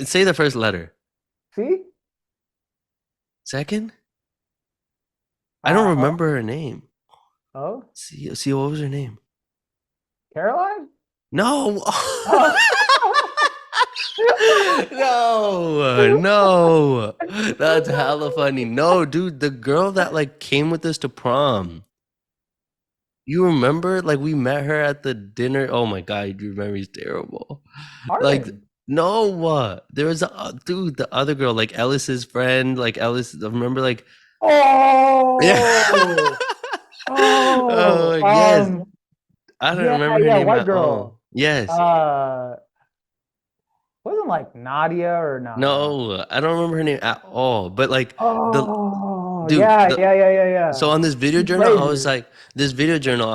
[SPEAKER 1] say the first letter.
[SPEAKER 2] See?
[SPEAKER 1] Second. I don't
[SPEAKER 2] Oh,
[SPEAKER 1] remember her name.
[SPEAKER 2] oh,
[SPEAKER 1] See, what was her name?
[SPEAKER 2] Caroline?
[SPEAKER 1] No.
[SPEAKER 2] Oh.
[SPEAKER 1] No. That's hella funny. No, dude, the girl that like came with us to prom. You remember? Like we met her at the dinner. Oh my god, your memory's terrible. Like
[SPEAKER 2] Arden.
[SPEAKER 1] no, there was dude, the other girl, like Ellis's friend, like Ellis. Remember, like yeah.
[SPEAKER 2] Oh,
[SPEAKER 1] Oh
[SPEAKER 2] oh,
[SPEAKER 1] yes, I don't
[SPEAKER 2] yeah,
[SPEAKER 1] remember her
[SPEAKER 2] yeah,
[SPEAKER 1] name
[SPEAKER 2] white
[SPEAKER 1] at
[SPEAKER 2] girl.
[SPEAKER 1] all. Yes.
[SPEAKER 2] Uh, wasn't like Nadia or no.
[SPEAKER 1] No, I don't remember her name at all. But like the
[SPEAKER 2] Oh,
[SPEAKER 1] dude,
[SPEAKER 2] yeah, yeah, yeah, yeah,
[SPEAKER 1] so
[SPEAKER 2] yeah.
[SPEAKER 1] on this video
[SPEAKER 2] She's
[SPEAKER 1] journal,
[SPEAKER 2] crazy.
[SPEAKER 1] I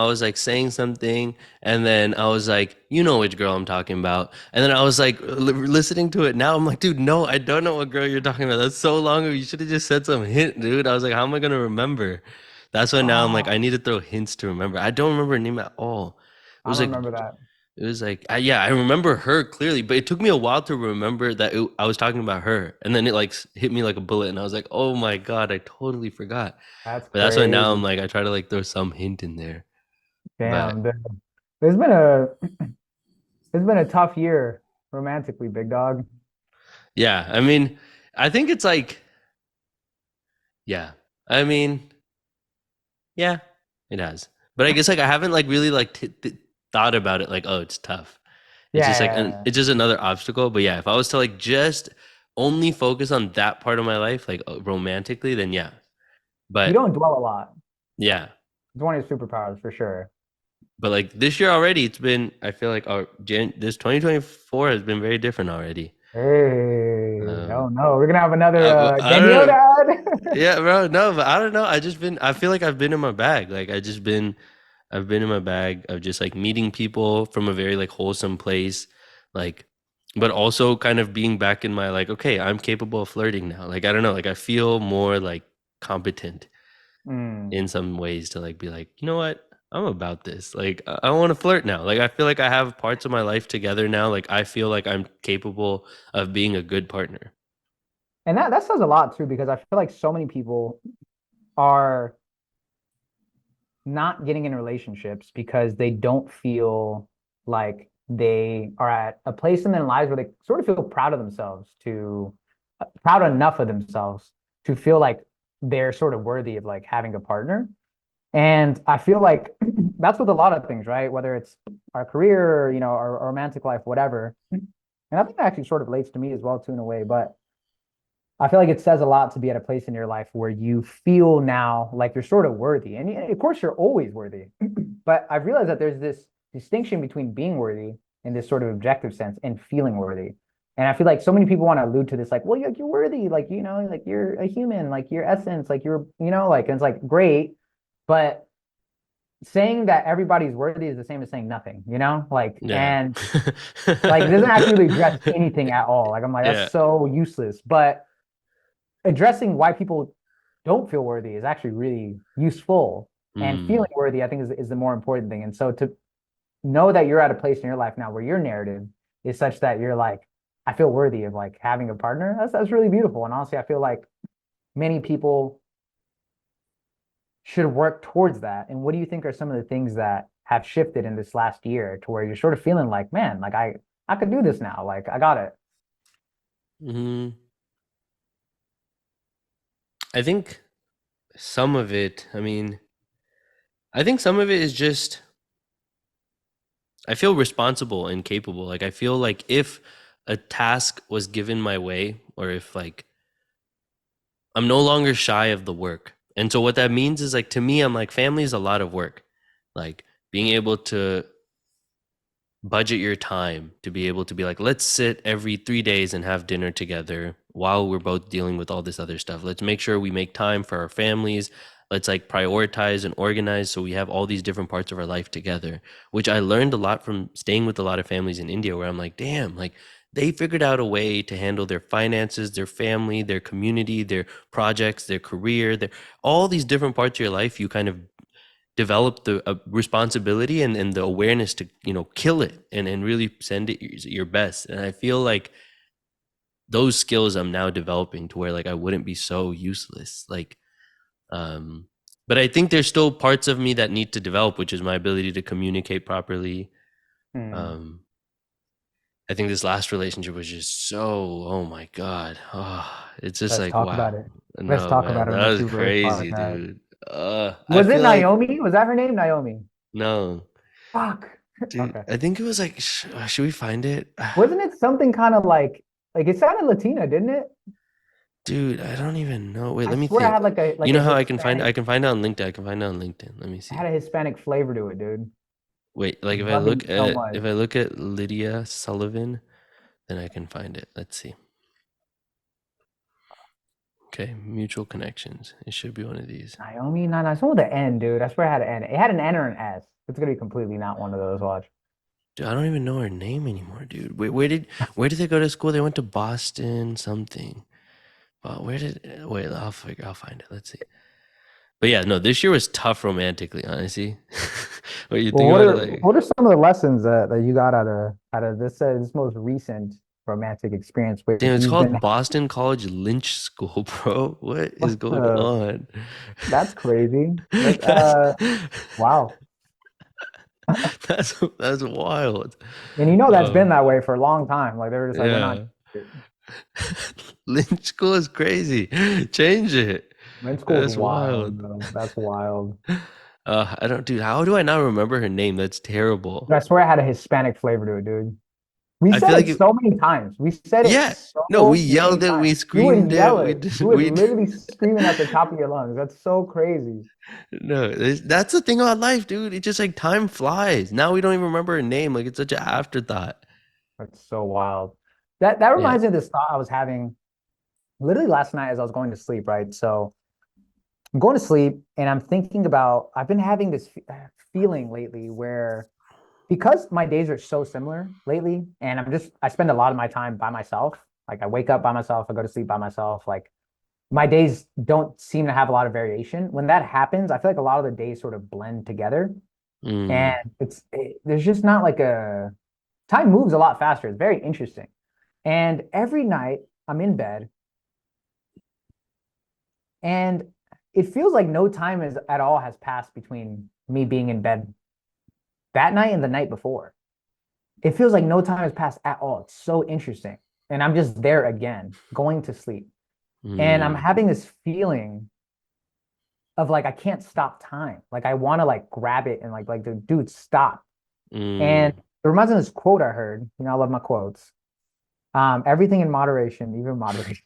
[SPEAKER 1] was like saying something, and then I was like, you know which girl I'm talking about, and then I was like listening to it now. I'm like, dude, no, I don't know what girl you're talking about. That's so long ago. You should have just said some hint, dude. I was like, how am I gonna remember? That's why now I'm like, I
[SPEAKER 2] Oh,
[SPEAKER 1] need to throw hints to remember. I don't remember her name at all. It
[SPEAKER 2] I
[SPEAKER 1] was
[SPEAKER 2] don't
[SPEAKER 1] like
[SPEAKER 2] remember that.
[SPEAKER 1] yeah, I remember her clearly, but it took me a while to remember that I was talking about her, and then it like hit me like a bullet, and I was like, "Oh my god, I totally forgot."
[SPEAKER 2] That's
[SPEAKER 1] But that's why now I'm
[SPEAKER 2] crazy.
[SPEAKER 1] like, I try to like throw some hint in there. But
[SPEAKER 2] Damn, there's been a it's been a tough year romantically, big dog.
[SPEAKER 1] yeah, I mean, I think it's like, yeah, I mean, yeah, it has. But I guess like I haven't like really like thought about it like, oh, it's tough. It's
[SPEAKER 2] Yeah,
[SPEAKER 1] just like
[SPEAKER 2] yeah, yeah.
[SPEAKER 1] it's just another obstacle. But yeah, if I was to like just only focus on that part of my life, like romantically, then yeah.
[SPEAKER 2] You
[SPEAKER 1] But
[SPEAKER 2] don't dwell a lot.
[SPEAKER 1] yeah,
[SPEAKER 2] It's one of your superpowers for sure.
[SPEAKER 1] but like this year already, it's been. I feel like this 2024 has been very different already.
[SPEAKER 2] Hey, oh
[SPEAKER 1] Um,
[SPEAKER 2] no, we're gonna have another
[SPEAKER 1] I don't
[SPEAKER 2] Daniel
[SPEAKER 1] know.
[SPEAKER 2] dad.
[SPEAKER 1] Yeah, bro. No, but I don't know. I just been. I feel like I've been in my bag. Like I just been. I've been in my bag of just like meeting people from a very like wholesome place, like, but also kind of being back in my like, okay, I'm capable of flirting now. Like I don't know. Like I feel more like competent
[SPEAKER 2] Mm.
[SPEAKER 1] in some ways to like be like, you know what? I'm about this. Like I want to flirt now. Like I feel like I have parts of my life together now. Like I feel like I'm capable of being a good partner.
[SPEAKER 2] And that says a lot too, because I feel like so many people are not getting in relationships because they don't feel like they are at a place in their lives where they sort of feel proud of themselves to proud enough of themselves to feel like they're sort of worthy of like having a partner. And I feel like that's with a lot of things, right? Whether it's our career or, our romantic life, whatever. And I think that actually sort of relates to me as well, too, in a way. But I feel like it says a lot to be at a place in your life where you feel now like you're sort of worthy. And of course, you're always worthy. But I've realized that there's this distinction between being worthy in this sort of objective sense and feeling worthy. And I feel like so many people want to allude to this, like, well, you're worthy, like, like you're a human, like your essence, like like, and it's like great. But saying that everybody's worthy is the same as saying nothing, like,
[SPEAKER 1] Yeah.
[SPEAKER 2] and like, it doesn't actually really address anything at all. Like, I'm like, that's
[SPEAKER 1] Yeah.
[SPEAKER 2] so useless. But addressing why people don't feel worthy is actually really useful. And
[SPEAKER 1] Mm.
[SPEAKER 2] feeling worthy, I think, is the more important thing. And so to know that you're at a place in your life now where your narrative is such that you're like, I feel worthy of like having a partner. That's really beautiful. And honestly, I feel like many people should work towards that. And what do you think are some of the things that have shifted in this last year to where you're sort of feeling like, man, like I could do this now. Like I got it.
[SPEAKER 1] Mm. I think some of it, I mean, I think some of it is just I feel responsible and capable. Like I feel like if a task was given my way, or if like I'm no longer shy of the work. And so what that means is like to me, I'm like family is a lot of work. Like being able to budget your time to be able to be like, let's sit every 3 days and have dinner together while we're both dealing with all this other stuff. Let's make sure we make time for our families. Let's like prioritize and organize so we have all these different parts of our life together, which I learned a lot from staying with a lot of families in India, where I'm like, damn, like they figured out a way to handle their finances, their family, their community, their projects, their career, their all these different parts of your life. You kind of develop the responsibility and the awareness to kill it and really send it your best. And I feel like those skills I'm now developing to where like I wouldn't be so useless, like um but I think there's still parts of me that need to develop, which is my ability to communicate properly.
[SPEAKER 2] Hmm.
[SPEAKER 1] um I think this last relationship was just so, oh my god, it's just
[SPEAKER 2] Let's
[SPEAKER 1] like
[SPEAKER 2] talk about
[SPEAKER 1] wow.
[SPEAKER 2] it. Let's
[SPEAKER 1] No
[SPEAKER 2] talk
[SPEAKER 1] man,
[SPEAKER 2] about it on
[SPEAKER 1] that
[SPEAKER 2] the
[SPEAKER 1] was
[SPEAKER 2] Two Birds
[SPEAKER 1] crazy,
[SPEAKER 2] podcast.
[SPEAKER 1] dude. I
[SPEAKER 2] Was it
[SPEAKER 1] feel like
[SPEAKER 2] Naomi? Was that her name? Naomi.
[SPEAKER 1] no.
[SPEAKER 2] Fuck.
[SPEAKER 1] Dude,
[SPEAKER 2] Okay.
[SPEAKER 1] I think it was like, should we find it?
[SPEAKER 2] Wasn't it something kind of like it sounded Latina, didn't it?
[SPEAKER 1] Dude, I don't even know. Wait,
[SPEAKER 2] I
[SPEAKER 1] let me
[SPEAKER 2] swear I
[SPEAKER 1] think.
[SPEAKER 2] had
[SPEAKER 1] You
[SPEAKER 2] like
[SPEAKER 1] know
[SPEAKER 2] a
[SPEAKER 1] how I can find it?
[SPEAKER 2] Hispanic,
[SPEAKER 1] I can find it on LinkedIn. I can find it on LinkedIn. Let me
[SPEAKER 2] it
[SPEAKER 1] see.
[SPEAKER 2] had a Hispanic flavor to it, dude.
[SPEAKER 1] Wait, like
[SPEAKER 2] Loving so much.
[SPEAKER 1] if I look at Lydia Sullivan, then I can find it. Let's see. Okay, mutual connections. It should be one of these.
[SPEAKER 2] Naomi, no, no, it's with the N, dude. I swear it had an N. It had an N or an S. It's gonna be completely not one of those. Watch.
[SPEAKER 1] Dude, I don't even know her name anymore, dude. Wait, where did they go to school? They went to Boston something. Where did wait, I'll find it. Let's see. But yeah, no, this year was tough romantically, honestly. What you
[SPEAKER 2] Well,
[SPEAKER 1] think about it, like
[SPEAKER 2] what are some of the lessons that you got out of this most recent romantic experience where
[SPEAKER 1] damn, it's
[SPEAKER 2] you've been
[SPEAKER 1] called Boston College Lynch School, bro. What is
[SPEAKER 2] what
[SPEAKER 1] going
[SPEAKER 2] the
[SPEAKER 1] on?
[SPEAKER 2] that's crazy. That
[SPEAKER 1] that's
[SPEAKER 2] wow.
[SPEAKER 1] that's wild.
[SPEAKER 2] And you know that's been
[SPEAKER 1] Um,
[SPEAKER 2] that way for a long time. Like they were just like, we're not
[SPEAKER 1] yeah, Lynch School is crazy. Change it.
[SPEAKER 2] men's school's
[SPEAKER 1] That's
[SPEAKER 2] wild,
[SPEAKER 1] wild.
[SPEAKER 2] bro. That's wild.
[SPEAKER 1] I don't, dude. How do I not remember her name? That's terrible.
[SPEAKER 2] I swear I had a Hispanic flavor to it, dude. We
[SPEAKER 1] I feel
[SPEAKER 2] said
[SPEAKER 1] like
[SPEAKER 2] it
[SPEAKER 1] it,
[SPEAKER 2] so many times. We said it
[SPEAKER 1] yeah. No, we
[SPEAKER 2] so many
[SPEAKER 1] yelled it,
[SPEAKER 2] times.
[SPEAKER 1] we
[SPEAKER 2] You would
[SPEAKER 1] screamed it,
[SPEAKER 2] yell
[SPEAKER 1] we
[SPEAKER 2] it.
[SPEAKER 1] just
[SPEAKER 2] You would
[SPEAKER 1] we.
[SPEAKER 2] literally scream it at the top of your lungs. That's so crazy.
[SPEAKER 1] No, that's the thing about life, dude. It's just like time flies. Now we don't even remember her name. Like it's such an afterthought.
[SPEAKER 2] That's so wild. That
[SPEAKER 1] Yeah.
[SPEAKER 2] reminds me of this thought I was having literally last night as I was going to sleep, right? So I'm going to sleep and I'm thinking about, I've been having this feeling lately where because my days are so similar lately, and I spend a lot of my time by myself. Like I wake up by myself, I go to sleep by myself. Like my days don't seem to have a lot of variation. When that happens, I feel like a lot of the days sort of blend together. And
[SPEAKER 1] Mm,
[SPEAKER 2] there's just not like a time moves a lot faster. It's very interesting. And every night I'm in bed and it feels like no time is at all has passed between me being in bed that night and the night before. It feels like no time has passed at all. It's so interesting. And I'm just there again, going to sleep. And I'm
[SPEAKER 1] mm,
[SPEAKER 2] having this feeling of like I can't stop time. Like I want to like grab it and like the dude stop. And
[SPEAKER 1] mm.
[SPEAKER 2] it reminds me of this quote I heard. You know, I love my quotes. Everything in moderation, even moderation.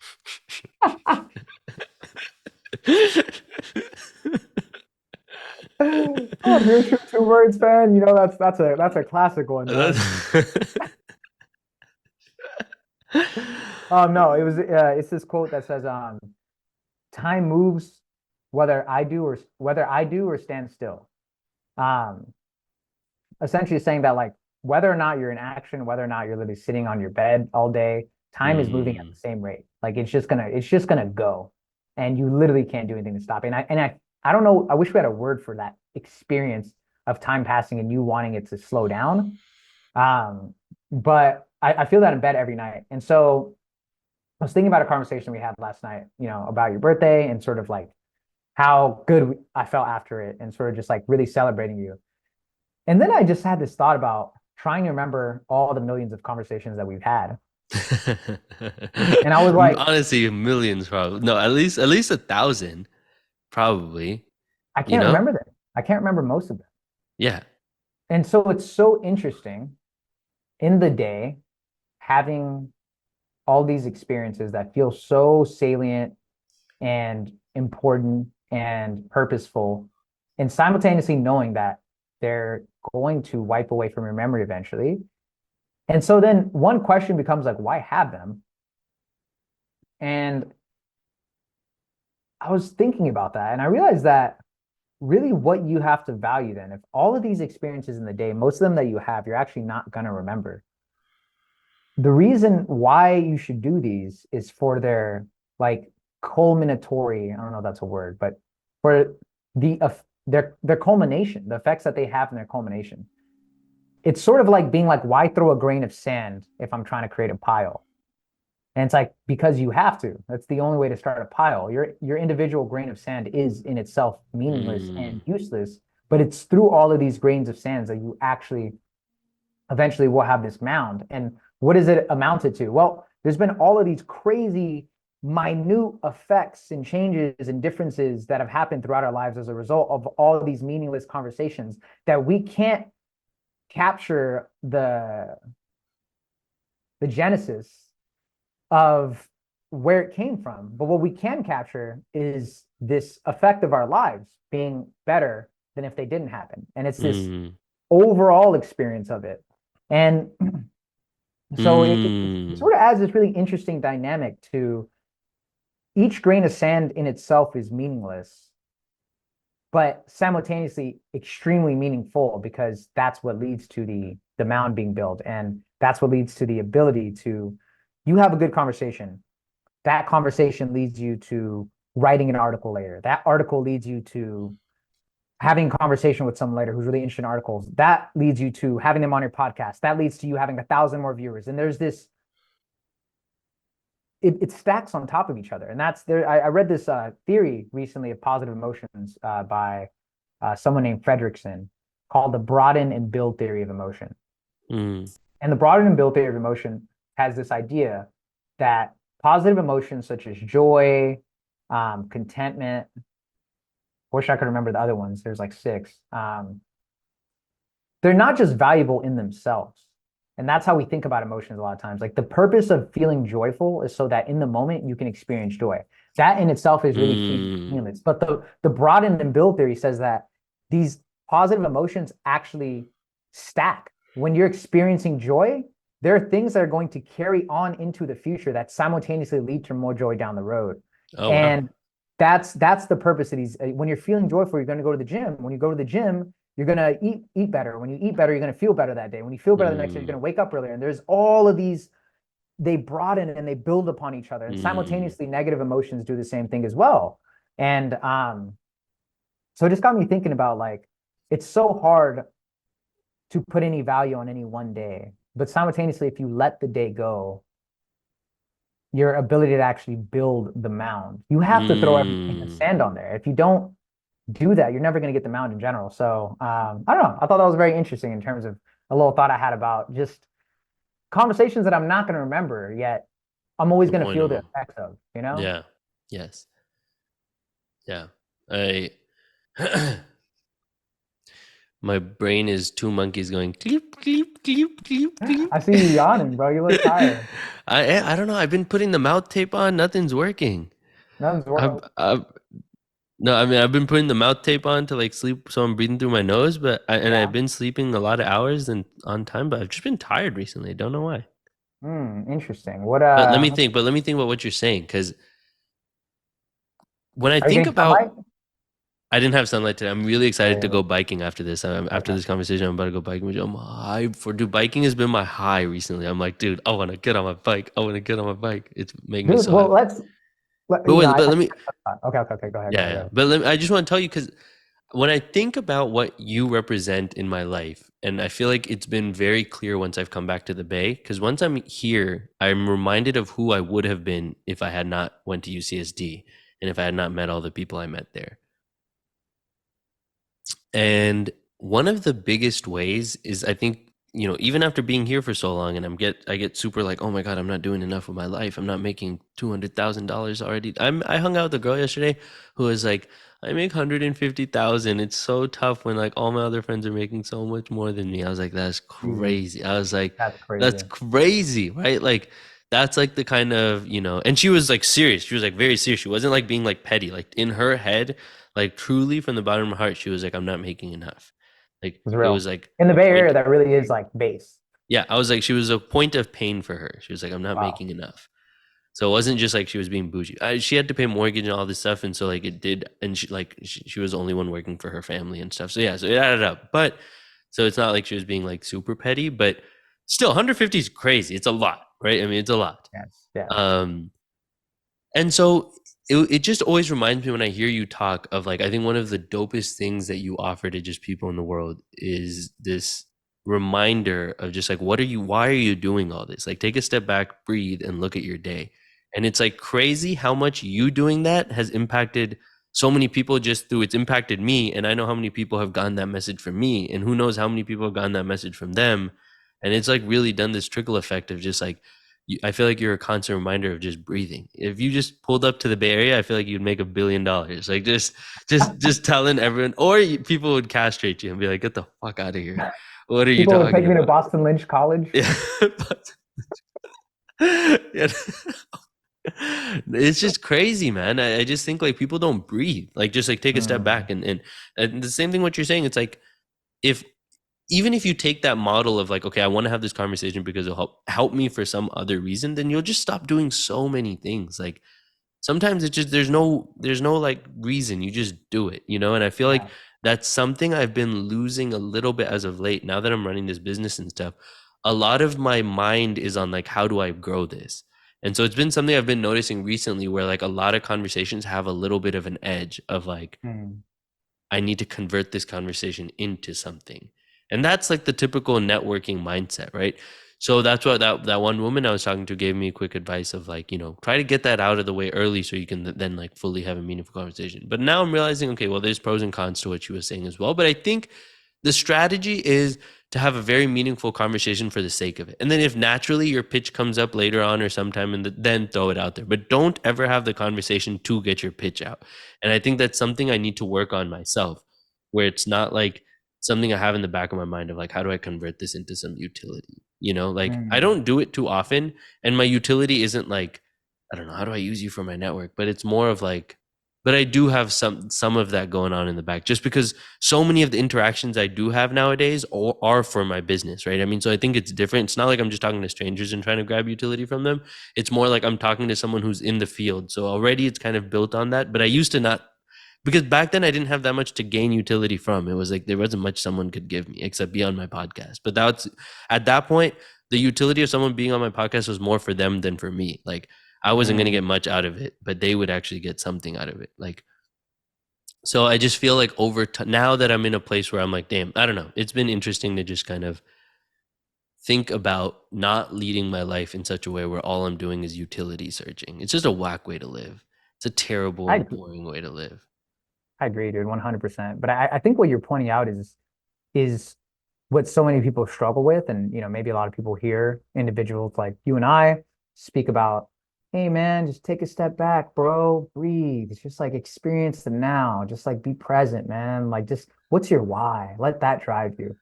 [SPEAKER 2] Oh, if you're a true two words fan, you know that's a classic one, man.
[SPEAKER 1] That's-
[SPEAKER 2] No, it's this quote that says, time moves whether I do or stand still. Um, essentially saying that like whether or not you're in action, whether or not you're literally sitting on your bed all day, time is moving at
[SPEAKER 1] Mm,
[SPEAKER 2] the same rate. Like it's just gonna go, and you literally can't do anything to stop it. I don't know. I wish we had a word for that experience of time passing and you wanting it to slow down. Um, but I feel that in bed every night, and so I was thinking about a conversation we had last night, about your birthday and sort of like how good I felt after it, and sort of just like really celebrating you. And then I just had this thought about trying to remember all the millions of conversations that we've had. And I was like,
[SPEAKER 1] Honestly, millions probably. No, at least 1,000 probably.
[SPEAKER 2] I
[SPEAKER 1] You
[SPEAKER 2] can't
[SPEAKER 1] know?
[SPEAKER 2] remember them. I can't remember most of them.
[SPEAKER 1] Yeah.
[SPEAKER 2] And so it's so interesting in the day having all these experiences that feel so salient and important and purposeful, and simultaneously knowing that they're going to wipe away from your memory eventually. And so then one question becomes like, why have them? And I was thinking about that and I realized that really what you have to value then, if all of these experiences in the day, most of them that you have, you're actually not going to remember. The reason why you should do these is for their like culminatory, I don't know if that's a word, but for the their culmination, the effects that they have in their culmination. It's sort of like being like, why throw a grain of sand if I'm trying to create a pile? And it's like because you have to. That's the only way to start a pile. Your individual grain of sand is in itself meaningless and
[SPEAKER 1] Mm,
[SPEAKER 2] useless, but it's through all of these grains of sands that you actually eventually will have this mound. And what is it amounted to? Well, there's been all of these crazy minute effects and changes and differences that have happened throughout our lives as a result of all of these meaningless conversations that we can't capture the genesis of where it came from. But what we can capture is this effect of our lives being better than if they didn't happen. And it's this
[SPEAKER 1] mm,
[SPEAKER 2] overall experience of it. And so it
[SPEAKER 1] mm,
[SPEAKER 2] sort of adds this really interesting dynamic to each grain of sand in itself is meaningless, but simultaneously extremely meaningful because that's what leads to the mound being built. And that's what leads to the ability to you have a good conversation. That conversation leads you to writing an article later. That article leads you to having a conversation with someone later who's really interested in articles. That leads you to having them on your podcast. That leads to you having 1,000 more viewers. And there's this it stacks on top of each other. And that's there. I read this theory recently of positive emotions by someone named Fredrickson called the broaden and build theory of emotion.
[SPEAKER 1] mm,
[SPEAKER 2] And the broaden and build theory of emotion has this idea that positive emotions such as joy, contentment, wish I could remember the other ones. There's like six. They're not just valuable in themselves. And that's how we think about emotions a lot of times. Like the purpose of feeling joyful is so that in the moment you can experience joy. That in itself is really
[SPEAKER 1] mm,
[SPEAKER 2] meaningless. But the broaden and build theory says that these positive emotions actually stack. When you're experiencing joy, there are things that are going to carry on into the future that simultaneously lead to more joy down the road.
[SPEAKER 1] oh wow.
[SPEAKER 2] And that's the purpose of these. When you're feeling joyful, you're going to go to the gym. When you go to the gym, you're going to eat better. When you eat better, you're going to feel better that day. When you feel better the next day, you're going
[SPEAKER 1] Mm,
[SPEAKER 2] to wake up earlier. And there's all of these, they broaden and they build upon each other. And
[SPEAKER 1] mm,
[SPEAKER 2] simultaneously, negative emotions do the same thing as well. And so it just got me thinking about like, it's so hard to put any value on any one day. But simultaneously, if you let the day go, your ability to actually build the mound, you have to throw every grain of
[SPEAKER 1] mm.
[SPEAKER 2] sand on there. If you don't do that, you're never going to get the mound in general. So I don't know. I thought that was very interesting in terms of a little thought I had about just conversations that I'm not going to remember yet. I'm always
[SPEAKER 1] The
[SPEAKER 2] going to
[SPEAKER 1] point
[SPEAKER 2] feel
[SPEAKER 1] of
[SPEAKER 2] the
[SPEAKER 1] them.
[SPEAKER 2] effects of, you know?
[SPEAKER 1] Yeah. Yes. Yeah. I my brain is two monkeys going clip clip clip clip clip.
[SPEAKER 2] I see you yawning, bro. You look tired.
[SPEAKER 1] I don't know. I've been putting the mouth tape on. Nothing's working.
[SPEAKER 2] Nothing's
[SPEAKER 1] I've,
[SPEAKER 2] wrong.
[SPEAKER 1] I've no. I mean, I've been putting the mouth tape on to like sleep, so I'm breathing through my nose. And I've
[SPEAKER 2] Yeah.
[SPEAKER 1] been sleeping a lot of hours and on time. But I've just been tired recently. Don't know why.
[SPEAKER 2] Interesting. What
[SPEAKER 1] But let me think. But let me think about what you're saying, because when I
[SPEAKER 2] are you
[SPEAKER 1] think
[SPEAKER 2] getting sunlight?
[SPEAKER 1] about, I didn't have sunlight today. I'm really excited to
[SPEAKER 2] Oh,
[SPEAKER 1] go biking after this. After
[SPEAKER 2] okay.
[SPEAKER 1] this conversation, I'm about to go biking. I'm hyped for dude. Biking has been my high recently. I'm like, dude, I want to get on my bike. I want to get on my bike. It's making me
[SPEAKER 2] Dude,
[SPEAKER 1] so
[SPEAKER 2] well,
[SPEAKER 1] hyped. But
[SPEAKER 2] you know,
[SPEAKER 1] wait, but let me.
[SPEAKER 2] okay, okay, okay. Go ahead, go
[SPEAKER 1] Yeah,
[SPEAKER 2] ahead, go
[SPEAKER 1] yeah.
[SPEAKER 2] ahead.
[SPEAKER 1] But I just want to tell you because when I think about what you represent in my life, and I feel like it's been very clear once I've come back to the Bay, because once I'm here, I'm reminded of who I would have been if I had not went to UCSD and if I had not met all the people I met there. And one of the biggest ways is I think you know, even after being here for so long, and I get super like, oh my God, I'm not doing enough with my life. I'm not making $200,000 already. I hung out with a girl yesterday who was like, I make 150,000. It's so tough when like all my other friends are making so much more than me. I was like, that's
[SPEAKER 2] Dude,
[SPEAKER 1] crazy. I was like,
[SPEAKER 2] that's
[SPEAKER 1] that's
[SPEAKER 2] crazy.
[SPEAKER 1] crazy, right? Like that's like the kind of, you know, and she was like serious. She was like very serious. She wasn't like being like petty. Like in her head, like truly from the bottom of her heart, she was like, I'm not making enough. Like
[SPEAKER 2] It's
[SPEAKER 1] it was
[SPEAKER 2] real.
[SPEAKER 1] like
[SPEAKER 2] In the
[SPEAKER 1] a
[SPEAKER 2] Bay Area,
[SPEAKER 1] point.
[SPEAKER 2] that really is like base.
[SPEAKER 1] Yeah, I was like, she was a point of pain for her. She was like, I'm not
[SPEAKER 2] Wow.
[SPEAKER 1] making enough. So it wasn't just like she was being bougie. She had to pay mortgage and all this stuff, and so like it did, and she was the only one working for her family and stuff. So yeah, so it added up. But so it's not like she was being like super petty, but still, 150 is crazy. It's a lot, right? I mean, it's a lot.
[SPEAKER 2] Yes. Yes.
[SPEAKER 1] Um, and so it just always reminds me when I hear you talk of like, I think one of the dopest things that you offer to just people in the world is this reminder of just like, why are you doing all this? Like, take a step back, breathe, and look at your day. And it's like crazy how much you doing that has impacted so many people just through it's impacted me. And I know how many people have gotten that message from me, and who knows how many people have gotten that message from them. And it's like really done this trickle effect of just like, I feel like you're a constant reminder of just breathing. If you just pulled up to the Bay Area, I feel like you'd make $1 billion. Like just telling everyone, or people would castrate you and be like, "Get the fuck out of here! What are you
[SPEAKER 2] People would take
[SPEAKER 1] talking
[SPEAKER 2] me to
[SPEAKER 1] about?"
[SPEAKER 2] Boston Lynch College.
[SPEAKER 1] Yeah, yeah. It's just crazy, man. I just think like people don't breathe. Like just like take a step
[SPEAKER 2] Mm,
[SPEAKER 1] back and the same thing what you're saying. It's like if even if you take that model of like, okay, I want to have this conversation because it'll help me for some other reason, then you'll just stop doing so many things. Like sometimes it's just there's no like reason. You just do it, you know? And I feel like
[SPEAKER 2] yeah.
[SPEAKER 1] that's something I've been losing a little bit as of late. Now that I'm running this business and stuff, a lot of my mind is on like how do I grow this? And so it's been something I've been noticing recently where like a lot of conversations have a little bit of an edge of like
[SPEAKER 2] Mm,
[SPEAKER 1] I need to convert this conversation into something. And that's like the typical networking mindset, right? So that's what that one woman I was talking to gave me quick advice of like, you know, try to get that out of the way early so you can then like fully have a meaningful conversation. But now I'm realizing, okay, well, there's pros and cons to what she was saying as well. But I think the strategy is to have a very meaningful conversation for the sake of it. And then if naturally your pitch comes up later on or sometime then throw it out there. But don't ever have the conversation to get your pitch out. And I think that's something I need to work on myself, where it's not like something I have in the back of my mind of like, how do I convert this into some utility? You know, like I
[SPEAKER 2] mm.
[SPEAKER 1] don't do it too often. And my utility isn't like, I don't know, how do I use you for my network? But it's more of like, but I do have some of that going on in the back just because so many of the interactions I do have nowadays are for my business, right? I mean, so I think it's different. It's not like I'm just talking to strangers and trying to grab utility from them. It's more like I'm talking to someone who's in the field. So already it's kind of built on that. But I used to not, because back then I didn't have that much to gain utility from. It was like there wasn't much someone could give me except be on my podcast. But that's at that point, the utility of someone being on my podcast was more for them than for me. Like I wasn't going to
[SPEAKER 2] Mm.
[SPEAKER 1] get much out of it, but they would actually get something out of it. Like, so I just feel like over time, now that I'm in a place where I'm like, damn, I don't know. It's been interesting to just kind of think about not leading my life in such a way where all I'm doing is utility searching. It's just a whack way to live. It's a terrible
[SPEAKER 2] I
[SPEAKER 1] and boring way to live.
[SPEAKER 2] I agree, dude, 100%. But I think what you're pointing out is what so many people struggle with, and maybe a lot of people hear individuals like you and I speak about, hey man, just take a step back, bro, breathe. It's just like experience the now, just like be present, man. Like just what's your why? Let that drive you.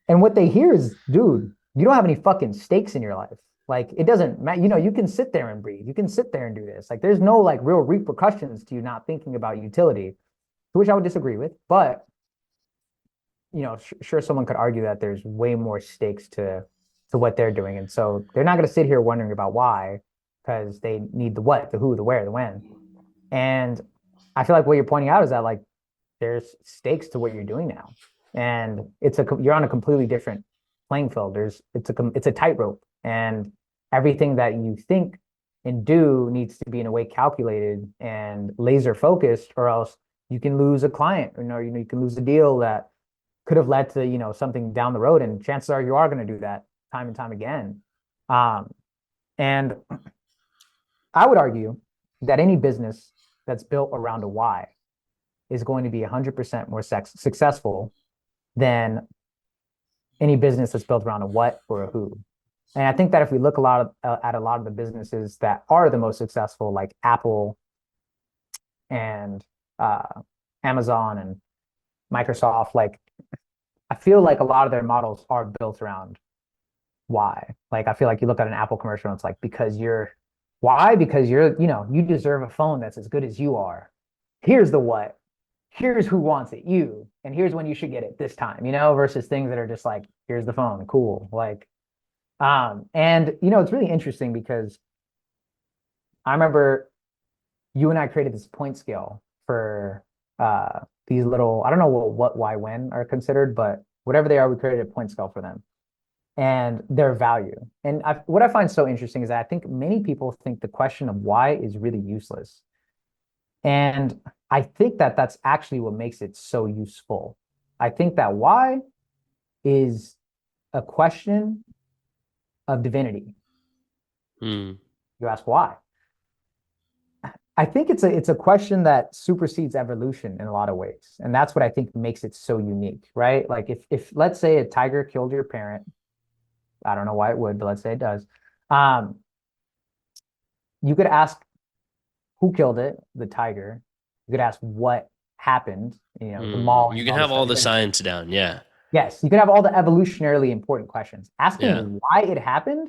[SPEAKER 2] And what they hear is, dude, you don't have any fucking stakes in your life. Like it doesn't matter. You can sit there and breathe. You can sit there and do this. Like there's no like real repercussions to you not thinking about utility, to which I would disagree with. But sure, someone could argue that there's way more stakes to what they're doing, and so they're not going to sit here wondering about why, because they need the what, the who, the where, the when. And I feel like what you're pointing out is that like there's stakes to what you're doing now, and you're on a completely different playing field. It's a tightrope, and everything that you think and do needs to be in a way calculated and laser focused, or else you can lose a client, or you can lose a deal that could have led to something down the road, and chances are you are going to do that time and time again. Um, and I would argue that any business that's built around a why is going to be 100% more successful than any business that's built around a what or a who. And I think that if we look at a lot of the businesses that are the most successful, like Apple and Amazon and Microsoft, like I feel like a lot of their models are built around why. Like I feel like you look at an Apple commercial and it's like because you're why? Because you deserve a phone that's as good as you are. Here's the what. Here's who wants it, you. And here's when you should get it this time, versus things that are just like, here's the phone, cool. Like, and it's really interesting because I remember you and I created this point scale for these little, I don't know what, why, when are considered, but whatever they are, we created a point scale for them and their value. And what I find so interesting is that I think many people think the question of why is really useless. And I think that that's actually what makes it so useful. I think that why is a question of divinity.
[SPEAKER 1] Hmm.
[SPEAKER 2] You ask why. I think it's a question that supersedes evolution in a lot of ways. And that's what I think makes it so unique, right? Like if let's say a tiger killed your parent, I don't know why it would, but let's say it does. Um, you could ask who killed it, the tiger. You could ask what happened, the
[SPEAKER 1] You
[SPEAKER 2] mauling,
[SPEAKER 1] can
[SPEAKER 2] all this
[SPEAKER 1] have
[SPEAKER 2] stuff.
[SPEAKER 1] all the science down. Yeah.
[SPEAKER 2] Yes, you could have all the evolutionarily important questions.
[SPEAKER 1] Yeah.
[SPEAKER 2] Asking why it happened,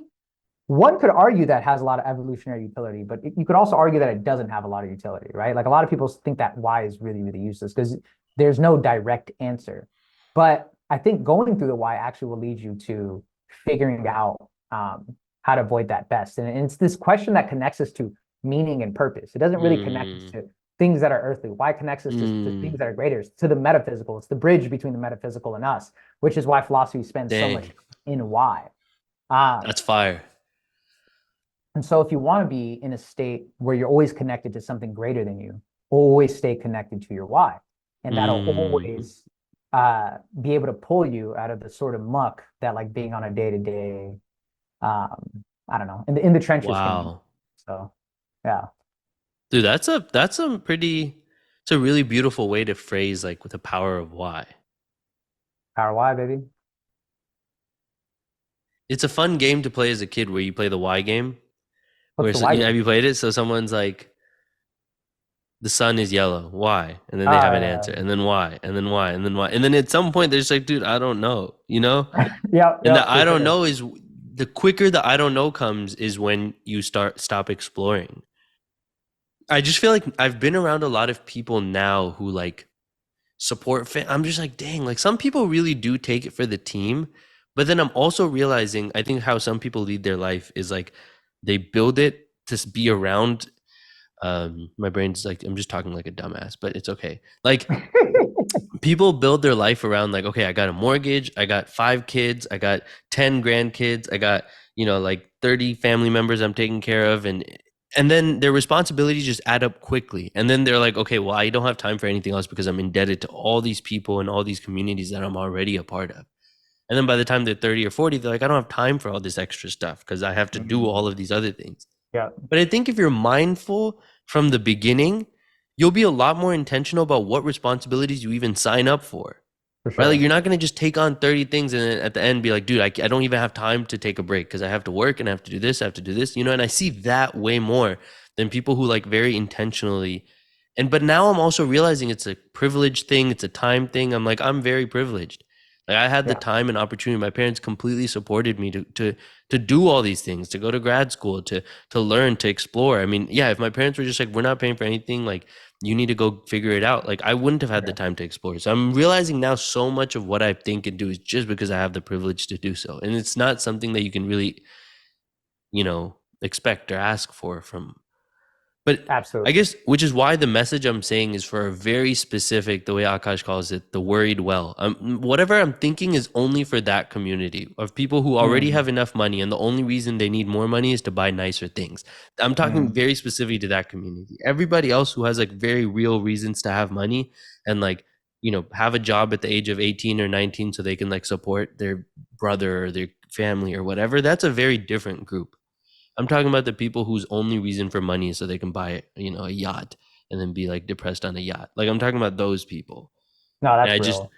[SPEAKER 2] one could argue that has a lot of evolutionary utility, but you could also argue that it doesn't have a lot of utility, right? Like a lot of people think that why is really, really useless because there's no direct answer. But I think going through the why actually will lead you to figuring out how to avoid that best. And it's this question that connects us to meaning and purpose. It doesn't really connect us
[SPEAKER 1] Mm.
[SPEAKER 2] to things that are earthly. Why connects us to things
[SPEAKER 1] Mm.
[SPEAKER 2] that are greater, to the metaphysical. It's the bridge between the metaphysical and us, which is why philosophy spends so much
[SPEAKER 1] Dang.
[SPEAKER 2] in why. Um,
[SPEAKER 1] That's fire.
[SPEAKER 2] and so if you want to be in a state where you're always connected to something greater than you, always stay connected to your why. And that'll
[SPEAKER 1] Mm.
[SPEAKER 2] always be able to pull you out of the sort of muck that like being on a day-to-day, I don't know, in the trenches can be.
[SPEAKER 1] Wow.
[SPEAKER 2] So yeah.
[SPEAKER 1] Dude, that's a pretty it's a really beautiful way to phrase like with the power of why.
[SPEAKER 2] Power why, baby.
[SPEAKER 1] It's a fun game to play as a kid where you play the why game.
[SPEAKER 2] What's
[SPEAKER 1] Where
[SPEAKER 2] the why
[SPEAKER 1] have
[SPEAKER 2] game?
[SPEAKER 1] you played it? So someone's like, the sun is yellow. Why? And then they have an answer.
[SPEAKER 2] Uh,
[SPEAKER 1] And then why? And then why? And then why? And then at some point they're just like, dude, I don't know, you know?
[SPEAKER 2] yep,
[SPEAKER 1] And the
[SPEAKER 2] yep,
[SPEAKER 1] I
[SPEAKER 2] for
[SPEAKER 1] don't
[SPEAKER 2] sure.
[SPEAKER 1] know is the quicker the I don't know comes is when you stop exploring. I just feel like I've been around a lot of people now who like I'm just like, dang, like some people really do take it for the team. But then I'm also realizing, I think how some people lead their life is like they build it to be around. My brain's like, I'm just talking like a dumbass, but it's okay. Like people build their life around like, okay, I got a mortgage, I got 5 kids, I got 10 grandkids, I got, like 30 family members I'm taking care of, and then their responsibilities just add up quickly. And then they're like, okay, well, I don't have time for anything else because I'm indebted to all these people and all these communities that I'm already a part of. And then by the time they're 30 or 40, they're like, I don't have time for all this extra stuff because I have to do all of these other things.
[SPEAKER 2] Yeah,
[SPEAKER 1] But I think if you're mindful from the beginning, you'll be a lot more intentional about what responsibilities you even sign up for.
[SPEAKER 2] for
[SPEAKER 1] Right? Like
[SPEAKER 2] sure.
[SPEAKER 1] you're not going to just take on 30 things and then at the end be like, dude, I don't even have time to take a break because I have to work and I have to do this, I have to do this, and I see that way more than people who like very intentionally. But now I'm also realizing it's a privilege thing, it's a time thing. I'm like, I'm very privileged. Like I had the
[SPEAKER 2] Yeah,
[SPEAKER 1] time and opportunity. My parents completely supported me to do all these things, to go to grad school, to learn, to explore. I mean, yeah, if my parents were just like, we're not paying for anything, like you need to go figure it out, like I wouldn't have had the
[SPEAKER 2] yeah,
[SPEAKER 1] time to explore. So I'm realizing now so much of what I think and do is just because I have the privilege to do so. And it's not something that you can really, expect or ask for from. But I
[SPEAKER 2] absolutely.
[SPEAKER 1] guess, which is why the message I'm saying is for a very specific, the way Akash calls it, the worried well. Whatever I'm thinking is only for that community of people who already
[SPEAKER 2] Mm,
[SPEAKER 1] have enough money, and the only reason they need more money is to buy nicer things. I'm talking
[SPEAKER 2] mm,
[SPEAKER 1] very specifically to that community. Everybody else who has like very real reasons to have money and like, have a job at the age of 18 or 19 so they can like support their brother or their family or whatever, that's a very different group. I'm talking about the people whose only reason for money is so they can buy, a yacht and then be like depressed on a yacht. Like I'm talking about those people.
[SPEAKER 2] no,
[SPEAKER 1] And
[SPEAKER 2] that's
[SPEAKER 1] I just
[SPEAKER 2] real.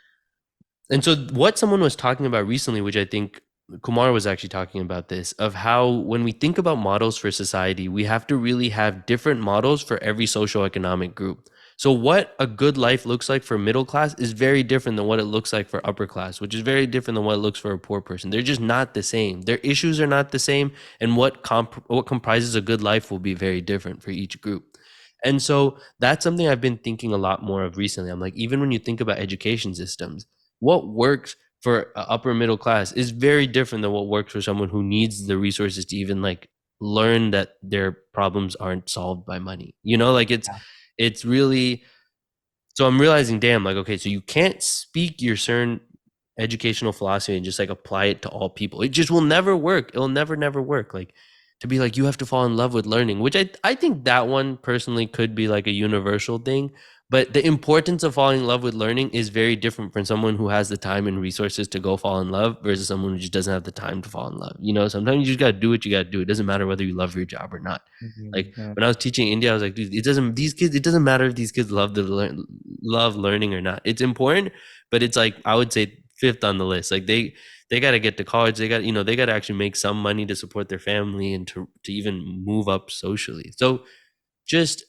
[SPEAKER 1] And so what someone was talking about recently, which I think Kumar was actually talking about this, of how when we think about models for society, we have to really have different models for every socioeconomic group. So what a good life looks like for middle class is very different than what it looks like for upper class, which is very different than what it looks for a poor person. They're just not the same. Their issues are not the same, and what comprises a good life will be very different for each group. And so that's something I've been thinking a lot more of recently. I'm like, even when you think about education systems, what works for upper middle class is very different than what works for someone who needs the resources to even like learn that their problems aren't solved by money. Like
[SPEAKER 2] Yeah.
[SPEAKER 1] it's really, so I'm realizing, damn, like, okay, so you can't speak your certain educational philosophy and just like apply it to all people. It just will never work. It'll never work. Like to be like, you have to fall in love with learning, which I think that one personally could be like a universal thing. But the importance of falling in love with learning is very different from someone who has the time and resources to go fall in love versus someone who just doesn't have the time to fall in love. Sometimes you just got to do what you got to do. It doesn't matter whether you love your job or not. Like
[SPEAKER 2] Mhm.
[SPEAKER 1] when I was teaching India, I was like, dude, it doesn't matter if these kids love learning or not. It's important, but it's like, I would say fifth on the list. Like they got to get to college. They got to actually make some money to support their family and to even move up socially. So just,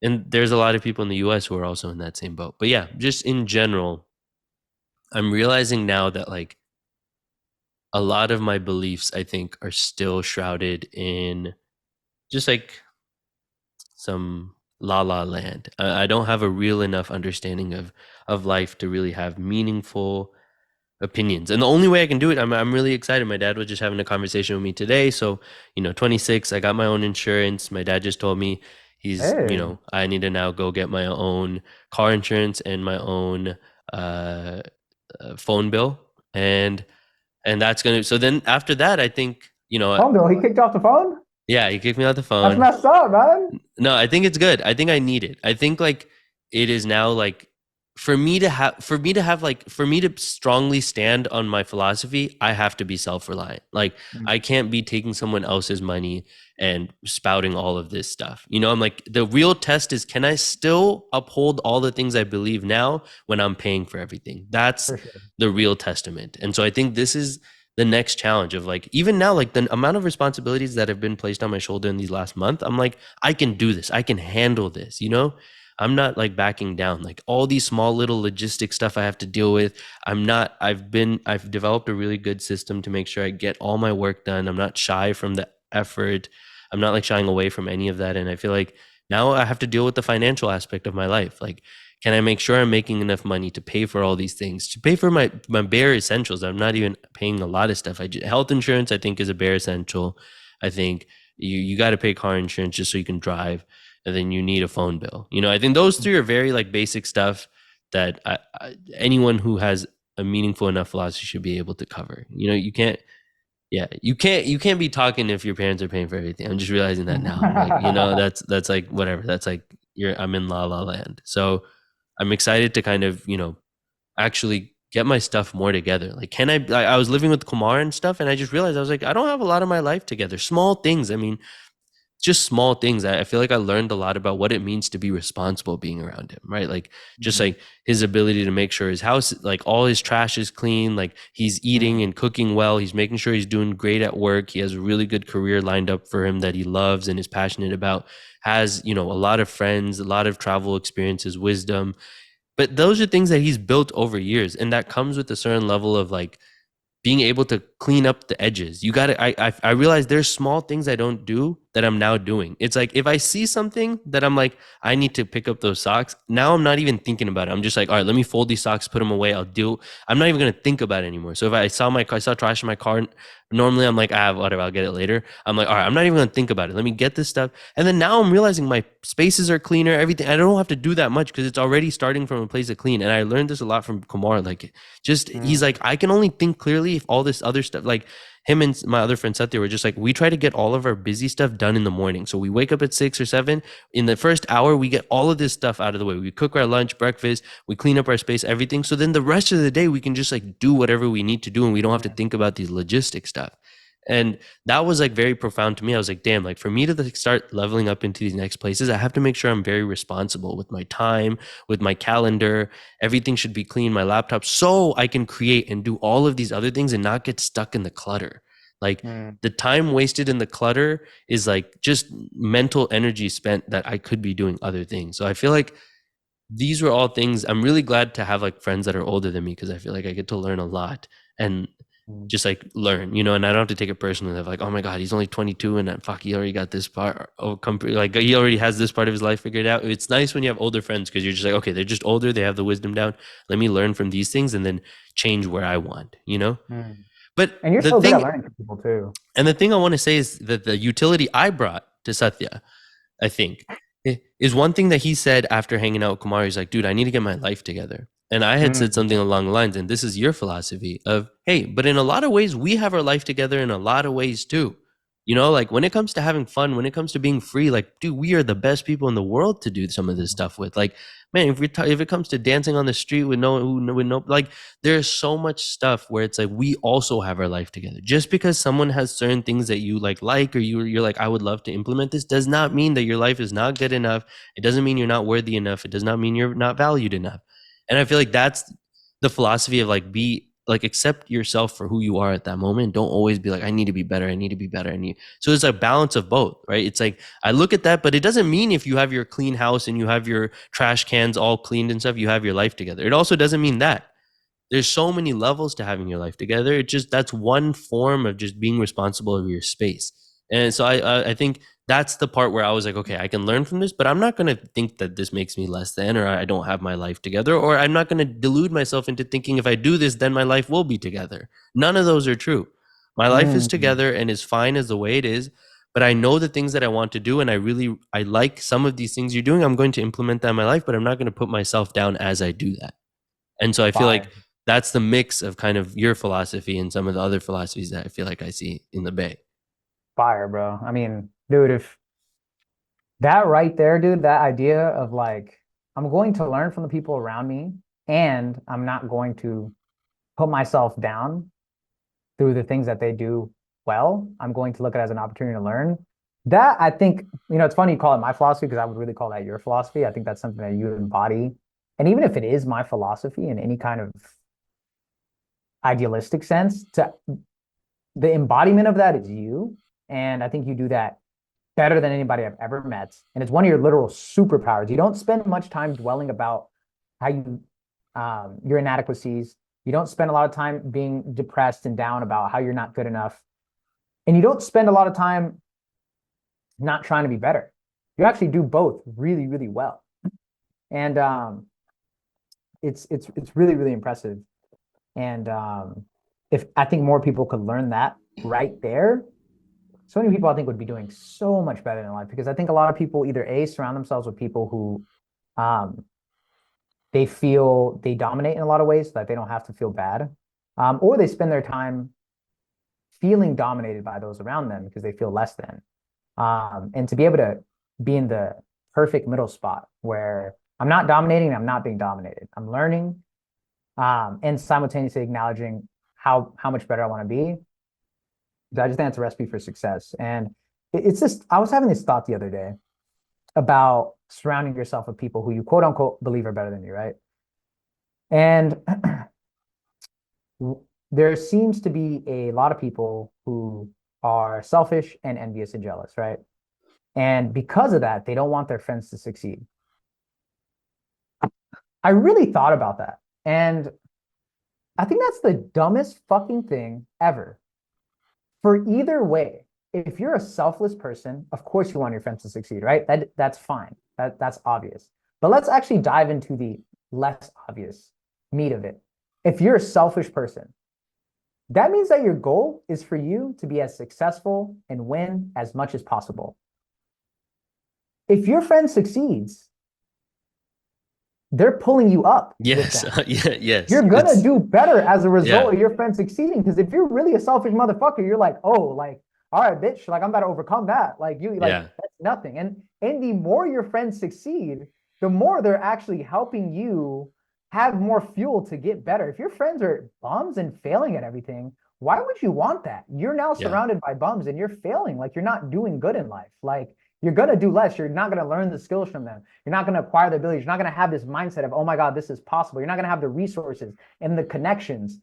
[SPEAKER 1] and there's a lot of people in the US who are also in that same boat. But yeah, just in general, I'm realizing now that like a lot of my beliefs, I think, are still shrouded in just like some la la land. I don't have a real enough understanding of life to really have meaningful opinions. And the only way I can do it, I'm really excited. My dad was just having a conversation with me today. So, 26, I got my own insurance. My dad just told me
[SPEAKER 2] Hey,
[SPEAKER 1] I need to now go get my own car insurance and my own uh, phone bill. And that's gonna. So then after that, I think
[SPEAKER 2] phone bill. He kicked off the phone.
[SPEAKER 1] yeah, he kicked me out the
[SPEAKER 2] That's
[SPEAKER 1] phone.
[SPEAKER 2] messed up, man.
[SPEAKER 1] No, I think it's good. I think I need it. I think like it is now like for me to strongly stand on my philosophy, I have to be self-reliant. Like I can't be taking someone else's money and spouting all of this stuff. I'm like, the real test is, can I still uphold all the things I believe now when I'm paying for everything? That's
[SPEAKER 2] For sure.
[SPEAKER 1] the real testament. And so I think this is the next challenge of like, even now, like the amount of responsibilities that have been placed on my shoulder in these last month, I'm like, I can do this. I can handle this. I'm not like backing down. Like all these small little logistic stuff I have to deal with. I've developed a really good system to make sure I get all my work done. I'm not shy from the effort. I'm not like shying away from any of that. And I feel like now I have to deal with the financial aspect of my life. Like, can I make sure I'm making enough money to pay for all these things, to pay for my bare essentials? I'm not even paying a lot of stuff. Health insurance, I think, is a bare essential. I think you got to pay car insurance just so you can drive, and then you need a phone bill. I think those three are very like basic stuff that anyone who has a meaningful enough philosophy should be able to cover. You can't. Yeah, you can't be talking if your parents are paying for everything. I'm just realizing that now. I'm like, that's like whatever. That's like I'm in la la land. So I'm excited to kind of, actually get my stuff more together. Like, I was living with Kumar and stuff, and I just realized I was like, I don't have a lot of my life together. Small things. I mean, just small things. I feel like I learned a lot about what it means to be responsible being around him, right? Like, just like his ability to make sure his house, like all his trash is clean, like he's eating and cooking well, he's making sure he's doing great at work, he has a really good career lined up for him that he loves and is passionate about, has, a lot of friends, a lot of travel experiences, wisdom. But those are things that he's built over years, and that comes with a certain level of like being able to clean up the edges. You got to, I realize there's small things I don't do that I'm now doing. It's like, if I see something that I'm like, I need to pick up those socks. Now I'm not even thinking about it. I'm just like, all right, let me fold these socks, put them away. I'm not even going to think about it anymore. So if I saw trash in my car, normally I'm like, whatever, I'll get it later. I'm like, all right, I'm not even going to think about it. Let me get this stuff. And then now I'm realizing my spaces are cleaner, everything. I don't have to do that much because it's already starting from a place of clean. And I learned this a lot from Kumar. Like, he's like, I can only think clearly if all this other stuff, like him and my other friend Satya were just like, we try to get all of our busy stuff done in the morning. So we wake up at 6 or 7. In the first hour, we get all of this stuff out of the way. We cook our lunch, breakfast, we clean up our space, everything. So then the rest of the day, we can just like do whatever we need to do, and we don't have to think about these logistic stuff. And that was like very profound to me. I was like, damn, like for me to like start leveling up into these next places, I have to make sure I'm very responsible with my time, with my calendar. Everything should be clean, my laptop, so I can create and do all of these other things and not get stuck in the clutter. Like
[SPEAKER 2] Mm.
[SPEAKER 1] the time wasted in the clutter is like just mental energy spent that I could be doing other things. So I feel like these were all things. I'm really glad to have like friends that are older than me because I feel like I get to learn a lot and
[SPEAKER 2] Mm.
[SPEAKER 1] just like learn, you know, and I don't have to take it personally of like, oh my God, he's only 22 and then fuck, he already got this part. Oh, like he already has this part of his life figured out. It's nice when you have older friends because you're just like, okay, they're just older. They have the wisdom down. Let me learn from these things and then change where I want, you know?
[SPEAKER 2] Mm.
[SPEAKER 1] But
[SPEAKER 2] And you're
[SPEAKER 1] the
[SPEAKER 2] so good at
[SPEAKER 1] thing,
[SPEAKER 2] learning from people too.
[SPEAKER 1] and the thing I want to say is that the utility I brought to Satya, I think, is one thing that he said after hanging out with Kumar. He's like, dude, I need to get my life together. And I had said
[SPEAKER 2] Mm.
[SPEAKER 1] something along the lines, and this is your philosophy of, hey, but in a lot of ways, we have our life together in a lot of ways too. You know, like when it comes to having fun, when it comes to being free, like, dude, we are the best people in the world to do some of this stuff with. Like, man, if it comes to dancing on the street with no, like, there's so much stuff where it's like we also have our life together. Just because someone has certain things that you like, or you're like, I would love to implement this, does not mean that your life is not good enough. It doesn't mean you're not worthy enough. It does not mean you're not valued enough. And I feel like that's the philosophy of like be like accept yourself for who you are at that moment. Don't always be like, I need to be better. I need to be better. So it's a balance of both, right? It's like I look at that, but it doesn't mean if you have your clean house and you have your trash cans all cleaned and stuff, you have your life together. It also doesn't mean that. There's so many levels to having your life together. It just that's one form of just being responsible of your space. And so I think that's the part where I was like, okay, I can learn from this, but I'm not going to think that this makes me less than, or I don't have my life together, or I'm not going to delude myself into thinking if I do this, then my life will be together. None of those are true. My life is
[SPEAKER 2] Mm.
[SPEAKER 1] together and is fine as the way it is, but I know the things that I want to do, and I like some of these things you're doing. I'm going to implement that in my life, but I'm not going to put myself down as I do that. And so I feel like
[SPEAKER 2] Fire.
[SPEAKER 1] that's the mix of kind of your philosophy and some of the other philosophies that I feel like I see in the Bay.
[SPEAKER 2] Fire, bro. I mean, dude, if that right there, dude, that idea of like, I'm going to learn from the people around me and I'm not going to put myself down through the things that they do well. I'm going to look at it as an opportunity to learn. That I think, it's funny you call it my philosophy because I would really call that your philosophy. I think that's something that you embody. And even if it is my philosophy in any kind of idealistic sense, to the embodiment of that is you. And I think you do that better than anybody I've ever met. And it's one of your literal superpowers. You don't spend much time dwelling about how your inadequacies. You don't spend a lot of time being depressed and down about how you're not good enough. And you don't spend a lot of time not trying to be better. You actually do both really, really well. And it's really, really impressive. And if I think more people could learn that right there, so many people I think would be doing so much better in life because I think a lot of people either A, surround themselves with people who um, they feel they dominate in a lot of ways so that they don't have to feel bad, or they spend their time feeling dominated by those around them because they feel less than. And to be able to be in the perfect middle spot where I'm not dominating, I'm not being dominated. I'm learning, and simultaneously acknowledging how much better I want to be. I just think it's a recipe for success. And it's just, I was having this thought the other day about surrounding yourself with people who you quote unquote believe are better than you, right? And there seems to be a lot of people who are selfish and envious and jealous, right? And because of that, they don't want their friends to succeed. I really thought about that. And I think that's the dumbest fucking thing ever. For either way, if you're a selfless person, of course you want your friends to succeed, right? That's fine. That's obvious. But let's actually dive into the less obvious meat of it. If you're a selfish person, that means that your goal is for you to be as successful and win as much as possible. If your friend succeeds, they're pulling you up with
[SPEAKER 1] Yes.
[SPEAKER 2] them.
[SPEAKER 1] Yeah, yes.
[SPEAKER 2] You're gonna
[SPEAKER 1] It's
[SPEAKER 2] do better as a
[SPEAKER 1] yeah.
[SPEAKER 2] result of your friend succeeding. Because if you're really a selfish motherfucker, you're like, oh, like, all right, bitch, like I'm about to overcome that. Like you, like
[SPEAKER 1] Yeah.
[SPEAKER 2] that's nothing. And the more your friends succeed, the more they're actually helping you have more fuel to get better. If your friends are bums and failing at everything, why would you want that? You're now
[SPEAKER 1] Yeah.
[SPEAKER 2] surrounded by bums and you're failing. Like you're not doing good in life. Like you're gonna do less. You're not gonna learn the skills from them. You're not gonna acquire the abilities. You're not gonna have this mindset of, oh my God, this is possible. You're not gonna have the resources and the connections.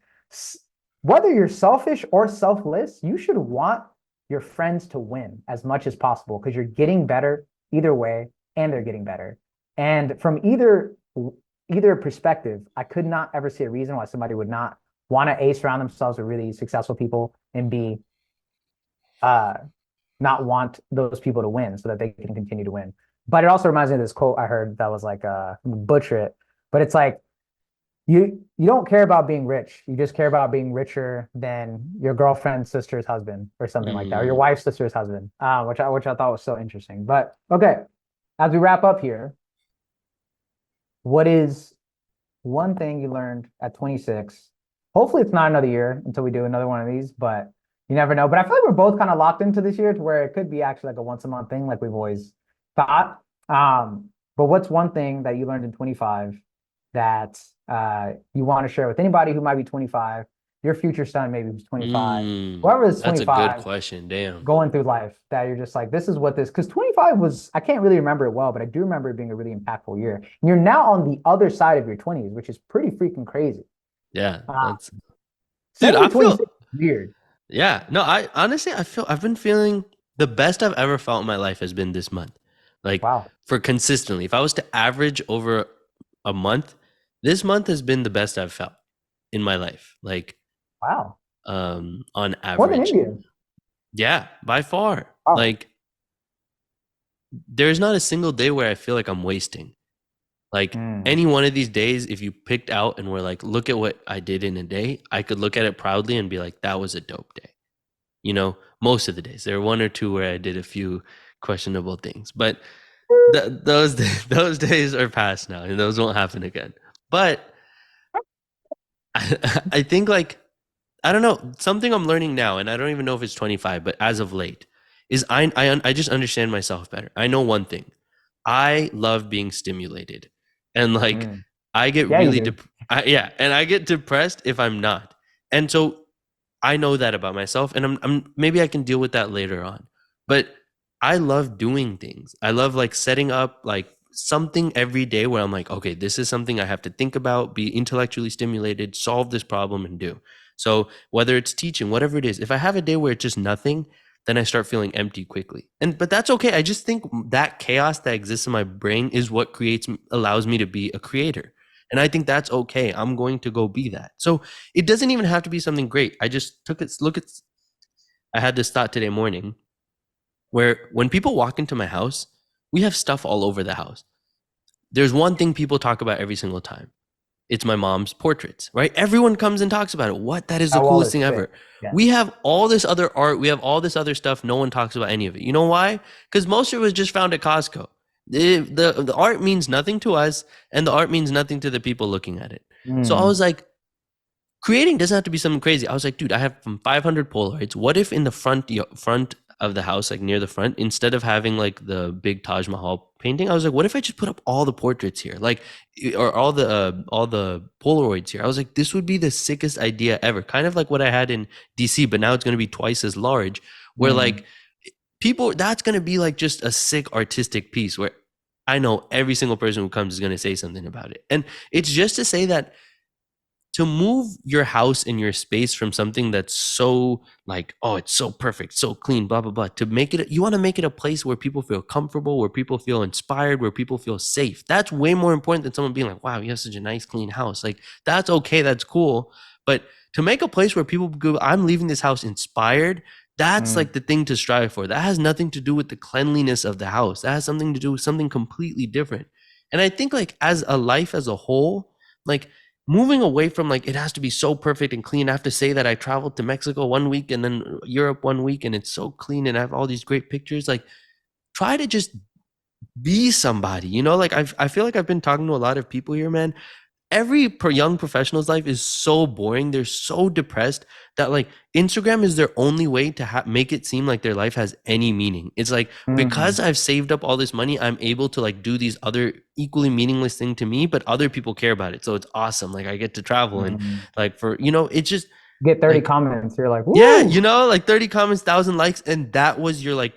[SPEAKER 2] Whether you're selfish or selfless, you should want your friends to win as much as possible because you're getting better either way, and they're getting better. And from either perspective, I could not ever see a reason why somebody would not want to A, surround themselves with really successful people, and B, uh, not want those people to win so that they can continue to win. But it also reminds me of this quote I heard that was like, butcher it, but it's like, you don't care about being rich. You just care about being richer than your girlfriend's sister's husband or something like that, or your
[SPEAKER 1] Mm.
[SPEAKER 2] wife's sister's husband, which I thought was so interesting. But okay, as we wrap up here, what is one thing you learned at 26? Hopefully, it's not another year until we do another one of these, but you never know. But I feel like we're both kind of locked into this year to where it could be actually like a once a month thing, like we've always thought. But what's one thing that you learned in 25 that you want to share with anybody who might be 25, your future son maybe who's 25, whoever is
[SPEAKER 1] That's a good
[SPEAKER 2] 25
[SPEAKER 1] question. Damn.
[SPEAKER 2] going through life, that you're just like, this is what this, because 25 was, I can't really remember it well, but I do remember it being a really impactful year. And you're now on the other side of your 20s, which is pretty freaking crazy.
[SPEAKER 1] Yeah.
[SPEAKER 2] Uh,
[SPEAKER 1] That's dude,
[SPEAKER 2] Suddenly
[SPEAKER 1] I feel
[SPEAKER 2] 26 is weird.
[SPEAKER 1] yeah. No, I honestly I've been feeling the best I've ever felt in my life has been this month. Like
[SPEAKER 2] Wow.
[SPEAKER 1] for consistently. If I was to average over a month, this month has been the best I've felt in my life. Like
[SPEAKER 2] Wow.
[SPEAKER 1] on
[SPEAKER 2] More than
[SPEAKER 1] average.
[SPEAKER 2] India.
[SPEAKER 1] Yeah, by far.
[SPEAKER 2] Wow.
[SPEAKER 1] Like there's not a single day where I feel like I'm wasting. Like
[SPEAKER 2] Mm.
[SPEAKER 1] any one of these days, if you picked out and were like, look at what I did in a day, I could look at it proudly and be like, that was a dope day. You know, most of the days. There were one or two where I did a few questionable things, but those those days are past now, and those won't happen again. But I think like I don't know, something I'm learning now, and I don't even know if it's 25, but as of late, is I just understand myself better. I know one thing. I love being stimulated. And like
[SPEAKER 2] Mm.
[SPEAKER 1] I get
[SPEAKER 2] Yeah, you
[SPEAKER 1] really
[SPEAKER 2] do.
[SPEAKER 1] yeah, and I get depressed if I'm not. And so I know that about myself, and I'm maybe I can deal with that later on. But I love doing things. I love like setting up like something every day where I'm like, okay, this is something I have to think about, be intellectually stimulated, solve this problem and do. So whether it's teaching, whatever it is, if I have a day where it's just nothing, then I start feeling empty quickly. And but that's okay. I just think that chaos that exists in my brain is what allows me to be a creator. And I think that's okay. I'm going to go be that. So it doesn't even have to be something great. I just took it look at I had this thought today morning where when people walk into my house, we have stuff all over the house. There's one thing people talk about every single time. It's my mom's portraits, right? Everyone comes and talks about it. What? That is the
[SPEAKER 2] That wall
[SPEAKER 1] coolest
[SPEAKER 2] is
[SPEAKER 1] thing
[SPEAKER 2] sick.
[SPEAKER 1] ever.
[SPEAKER 2] Yeah.
[SPEAKER 1] We have all this other art. We have all this other stuff. No one talks about any of it. You know why? Because most of it was just found at Costco. The art means nothing to us, and the art means nothing to the people looking at it. So I
[SPEAKER 2] Mm.
[SPEAKER 1] was like, creating doesn't have to be something crazy. I was like, dude, I have 500 Polaroids. What if in the front of the house, like near the front, instead of having like the big Taj Mahal painting, I was like, what if I just put up all the portraits here, like, or all the Polaroids here? I was like, this would be the sickest idea ever. Kind of like what I had in DC, but now it's going to be twice as large. Where
[SPEAKER 2] Mm.
[SPEAKER 1] like people, that's going to be like just a sick artistic piece where I know every single person who comes is going to say something about it, and it's just to say that to move your house and your space from something that's so like, oh, it's so perfect, so clean, blah, blah, blah, to make it, you want to make it a place where people feel comfortable, where people feel inspired, where people feel safe. That's way more important than someone being like, wow, you have such a nice, clean house. Like, that's okay. That's cool. But to make a place where people go, I'm leaving this house inspired. That's
[SPEAKER 2] Mm.
[SPEAKER 1] like the thing to strive for. That has nothing to do with the cleanliness of the house. That has something to do with something completely different. And I think like as a life as a whole, like moving away from like it has to be so perfect and clean. I have to say that I traveled to Mexico 1 week and then Europe 1 week and it's so clean and I have all these great pictures. Like try to just be somebody, you know, like I feel like I've been talking to a lot of people here, man. Every young professional's life is so boring. They're so depressed that like Instagram is their only way to make it seem like their life has any meaning. It's like,
[SPEAKER 2] Mm.
[SPEAKER 1] because I've saved up all this money, I'm able to like do these other equally meaningless thing to me, but other people care about it. So it's awesome. Like I get to travel and
[SPEAKER 2] Mm.
[SPEAKER 1] like for, you know, it's just,
[SPEAKER 2] Get 30
[SPEAKER 1] Like,
[SPEAKER 2] comments. You're like,
[SPEAKER 1] yeah,
[SPEAKER 2] woo,
[SPEAKER 1] like 30 comments, 1,000 likes, and that was your like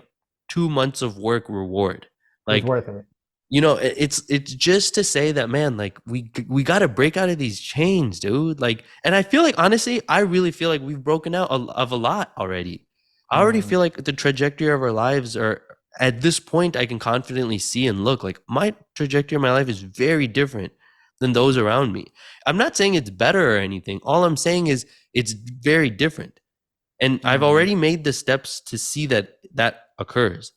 [SPEAKER 1] 2 months of work reward.
[SPEAKER 2] it was
[SPEAKER 1] Like,
[SPEAKER 2] worth it.
[SPEAKER 1] it's just to say that, man, like we got to break out of these chains, dude. Like, and I feel like, honestly, I really feel like we've broken out of a lot already. I already
[SPEAKER 2] Mm,
[SPEAKER 1] feel like the trajectory of our lives are, at this point, I can confidently see and look like my trajectory of my life is very different than those around me. I'm not saying it's better or anything. All I'm saying is it's very different. And I've
[SPEAKER 2] mm,
[SPEAKER 1] already made the steps to see that that occurs.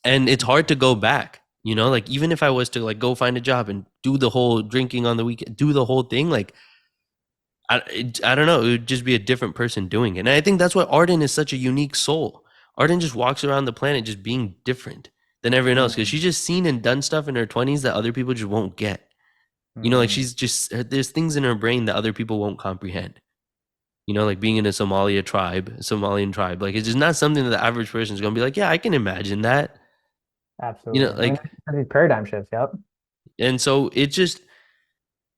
[SPEAKER 1] And it's hard to go back, like, even if I was to like go find a job and do the whole drinking on the weekend, do the whole thing, like, I don't know, it would just be a different person doing it. And I think that's why Arden is such a unique soul. Arden just walks around the planet just being different than everyone else, because
[SPEAKER 2] mm,
[SPEAKER 1] she's just seen and done stuff in her 20s that other people just won't get. Like,
[SPEAKER 2] mm.
[SPEAKER 1] she's just, there's things in her brain that other people won't comprehend. Like being in a Somalian tribe. Like, it's just not something that the average person is going to be like, yeah, I can imagine that.
[SPEAKER 2] Absolutely. I mean,
[SPEAKER 1] Like,
[SPEAKER 2] these paradigm shifts. Yep.
[SPEAKER 1] and so it just,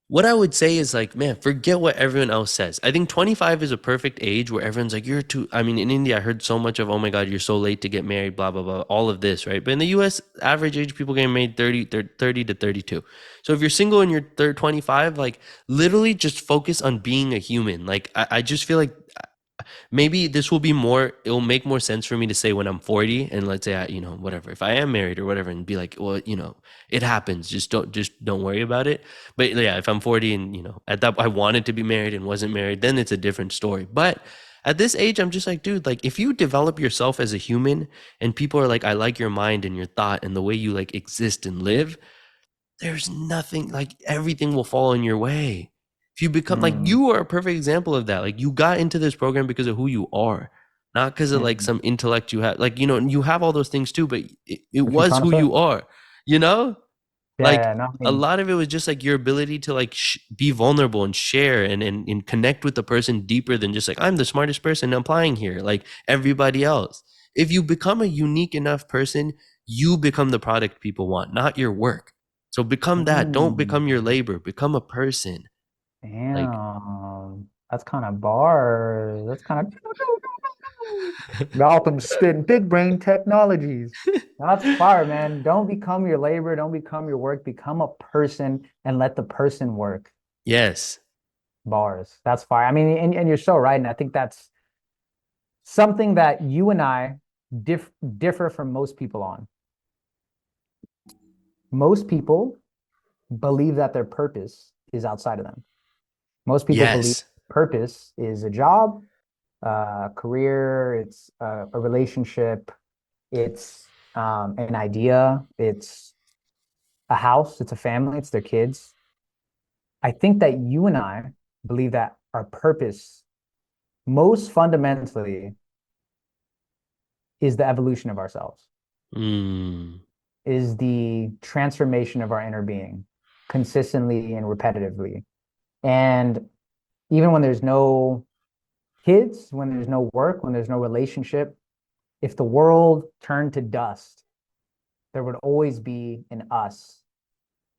[SPEAKER 1] what I would say is, like, man, forget what everyone else says. I think 25 is a perfect age where everyone's like, you're too. I mean, in India, I heard so much of, oh my God, you're so late to get married, blah, blah, blah, all of this, right? But in the US, average age people getting married 30 to 32. So if you're single and you're 25, like, literally just focus on being a human. Like, I just feel like maybe this will be more, it will make more sense for me to say when I'm 40, and let's say whatever, if I am married or whatever, and be like, well, it happens, just don't worry about it. But yeah, if I'm 40 and at that I wanted to be married and wasn't married, then it's a different story. But at this age, I'm just like, dude, like, if you develop yourself as a human and people are like, I like your mind and your thought and the way you like exist and live, there's nothing, like, everything will fall in your way. If you become, like,
[SPEAKER 2] Mm,
[SPEAKER 1] you are a perfect example of that. Like, you got into this program because of who you are, not because of like
[SPEAKER 2] mm.
[SPEAKER 1] some intellect you have. Like, you have all those things too, but it
[SPEAKER 2] What you
[SPEAKER 1] was
[SPEAKER 2] trying to
[SPEAKER 1] who
[SPEAKER 2] say?
[SPEAKER 1] you are, you know?
[SPEAKER 2] Yeah,
[SPEAKER 1] Like,
[SPEAKER 2] yeah. No, I
[SPEAKER 1] a
[SPEAKER 2] mean,
[SPEAKER 1] lot of it was just like your ability to like be vulnerable and share and connect with the person deeper than just like, I'm the smartest person applying here, like everybody else. If you become a unique enough person, you become the product people want, not your work. So become that. Don't become your
[SPEAKER 2] mm,
[SPEAKER 1] labor. Become a person. Like,
[SPEAKER 2] damn. That's kind of bars. That's kind of Gotham spitting big brain technologies. That's fire, man. Don't become your labor. Don't become your work. Become a person and let the person work.
[SPEAKER 1] yes.
[SPEAKER 2] Bars. That's fire. I mean, and you're so right. And I think that's something that you and I differ from most people on. Most people believe that their purpose is outside of them. Most people believe
[SPEAKER 1] Yes.
[SPEAKER 2] purpose is a job, career, it's a relationship, it's an idea, it's a house, it's a family, it's their kids. I think that you and I believe that our purpose, most fundamentally, is the evolution of ourselves,
[SPEAKER 1] Mm.
[SPEAKER 2] is the transformation of our inner being consistently and repetitively. And even when there's no kids, when there's no work, when there's no relationship, if the world turned to dust, there would always be an us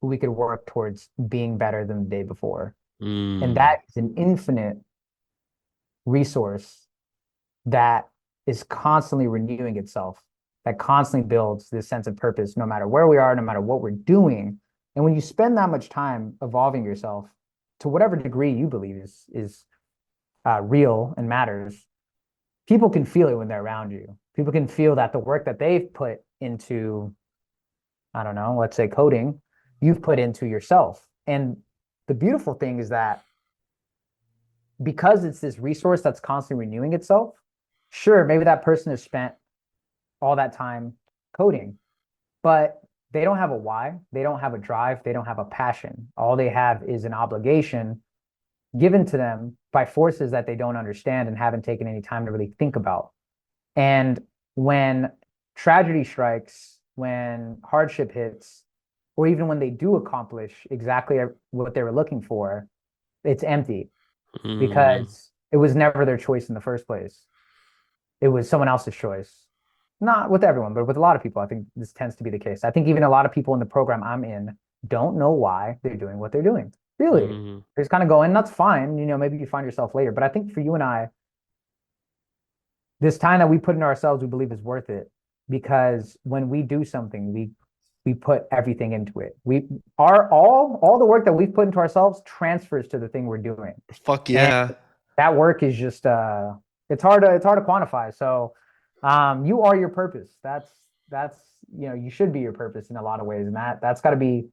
[SPEAKER 2] who we could work towards being better than the day before. And
[SPEAKER 1] Mm.
[SPEAKER 2] that is an infinite resource that is constantly renewing itself, that constantly builds this sense of purpose, no matter where we are, no matter what we're doing. And when you spend that much time evolving yourself to whatever degree you believe is real and matters, people can feel it when they're around you. People can feel that the work that they've put into, I don't know, let's say coding, you've put into yourself. And the beautiful thing is that because it's this resource that's constantly renewing itself, sure, maybe that person has spent all that time coding, but they don't have a why, they don't have a drive, they don't have a passion. All they have is an obligation given to them by forces that they don't understand and haven't taken any time to really think about. And when tragedy strikes, when hardship hits, or even when they do accomplish exactly what they were looking for, it's empty
[SPEAKER 1] Mm.
[SPEAKER 2] because it was never their choice in the first place. It was someone else's choice. Not with everyone, but with a lot of people, I think this tends to be the case. I think even a lot of people in the program I'm in don't know why they're doing what they're doing. Really.
[SPEAKER 1] Mm,
[SPEAKER 2] Just kind of go in, that's fine. Maybe you find yourself later. But I think for you and I, this time that we put into ourselves, we believe is worth it because when we do something, we put everything into it. We are all the work that we've put into ourselves transfers to the thing we're doing.
[SPEAKER 1] fuck
[SPEAKER 2] And
[SPEAKER 1] yeah.
[SPEAKER 2] that work is just it's hard to quantify. So you are your purpose. That's you should be your purpose in a lot of ways. And that's got to be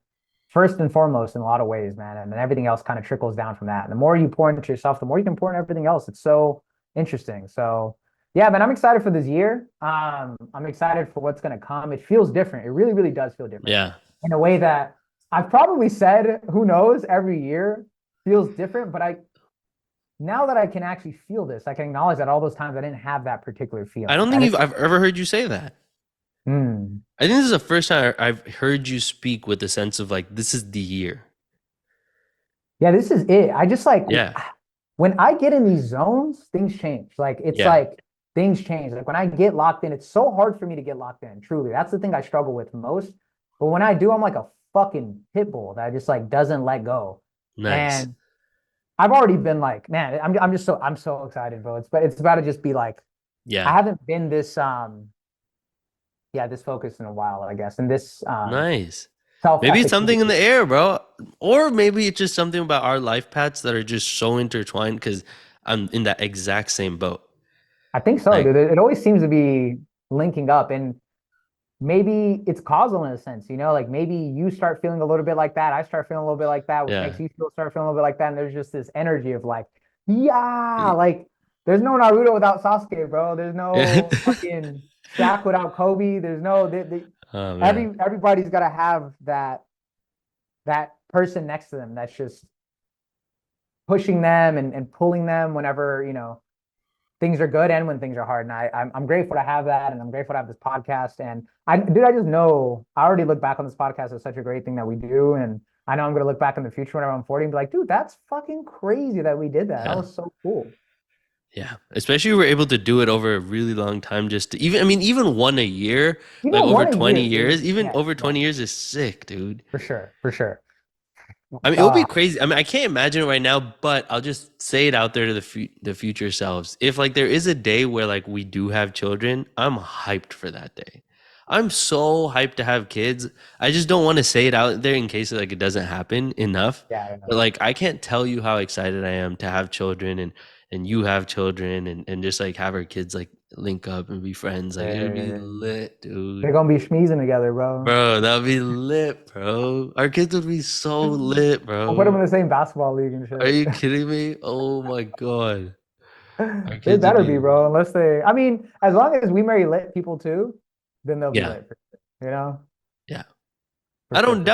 [SPEAKER 2] first and foremost in a lot of ways, man. And then everything else kind of trickles down from that. And the more you pour into yourself, the more you can pour into everything else. It's so interesting. So yeah, man, I'm excited for this year. I'm excited for what's going to come. It feels different. It really, really does feel different
[SPEAKER 1] Yeah.
[SPEAKER 2] in a way that I've probably said, who knows, every year feels different. But now that I can actually feel this, I can acknowledge that all those times I didn't have that particular
[SPEAKER 1] I
[SPEAKER 2] feeling.
[SPEAKER 1] don't think I've ever heard you say that.
[SPEAKER 2] Mm.
[SPEAKER 1] I think this is the first time I've heard you speak with the sense of like, this is the year.
[SPEAKER 2] Yeah, this is it. I just like
[SPEAKER 1] Yeah.
[SPEAKER 2] when I get in these zones, things change. Like it's
[SPEAKER 1] Yeah.
[SPEAKER 2] like things change. Like when I get locked in, it's so hard for me to get locked in. Truly, that's the thing I struggle with most. But when I do, I'm like a fucking pit bull that just like doesn't let go.
[SPEAKER 1] Nice.
[SPEAKER 2] And I've already been like, man, I'm so excited, bro. It's about to just be like I
[SPEAKER 1] Yeah.
[SPEAKER 2] haven't been this yeah, this focused in a while, I guess. And this
[SPEAKER 1] Nice. Maybe it's something in
[SPEAKER 2] self-efficacy.
[SPEAKER 1] the air, bro. Or maybe it's just something about our life paths that are just so intertwined because I'm in that exact same boat.
[SPEAKER 2] I think so,
[SPEAKER 1] Like,
[SPEAKER 2] dude. It always seems to be linking up. And maybe it's causal in a sense, like maybe you start feeling a little bit like that. I start feeling a little bit like that, which
[SPEAKER 1] yeah.
[SPEAKER 2] makes you start feeling a little bit like that. And there's just this energy of like, yeah, like there's no Naruto without Sasuke, bro. There's
[SPEAKER 1] Yeah.
[SPEAKER 2] no fucking Shaq without Kobe. There's no
[SPEAKER 1] Oh man.
[SPEAKER 2] everybody's got to have that person next to them that's just pushing them and pulling them whenever things are good and when things are hard. And I'm grateful to have that, and I'm grateful to have this podcast. And I just know I already look back on this podcast as such a great thing that we do, and I know I'm gonna look back in the future whenever I'm 40 and be like, dude, that's fucking crazy that we did that. That
[SPEAKER 1] Yeah.
[SPEAKER 2] was so cool.
[SPEAKER 1] Yeah. Especially we were able to do it over a really long time. Just to even, I mean, even one a year, like
[SPEAKER 2] Even
[SPEAKER 1] over
[SPEAKER 2] one a
[SPEAKER 1] 20
[SPEAKER 2] year is
[SPEAKER 1] years, even
[SPEAKER 2] yes,
[SPEAKER 1] over
[SPEAKER 2] yes,
[SPEAKER 1] 20 years is sick, dude.
[SPEAKER 2] for sure, for sure.
[SPEAKER 1] I mean, it would be
[SPEAKER 2] Uh,
[SPEAKER 1] crazy. I mean, I can't imagine it right now, but I'll just say it out there to the future selves. If like there is a day where like we do have children, I'm hyped for that day. I'm so hyped to have kids. I just don't want to say it out there in case like it doesn't happen enough.
[SPEAKER 2] yeah,
[SPEAKER 1] But like I can't tell you how excited I am to have children and you have children and just like have our kids like link up and be friends. Like it'd be
[SPEAKER 2] yeah.
[SPEAKER 1] lit,
[SPEAKER 2] They're
[SPEAKER 1] dude.
[SPEAKER 2] gonna be schmeezing together, bro.
[SPEAKER 1] Bro, that'd be lit, bro. Our kids would be so lit,
[SPEAKER 2] I'll put them
[SPEAKER 1] bro.
[SPEAKER 2] in the same basketball league and
[SPEAKER 1] Are
[SPEAKER 2] shit.
[SPEAKER 1] you kidding me? Oh my God. Our
[SPEAKER 2] They
[SPEAKER 1] kids would
[SPEAKER 2] better
[SPEAKER 1] be,
[SPEAKER 2] be, bro. Unless I mean, as long as we marry lit people too, then they'll be
[SPEAKER 1] yeah,
[SPEAKER 2] lit. You know,
[SPEAKER 1] yeah.
[SPEAKER 2] for sure, for sure.
[SPEAKER 1] I don't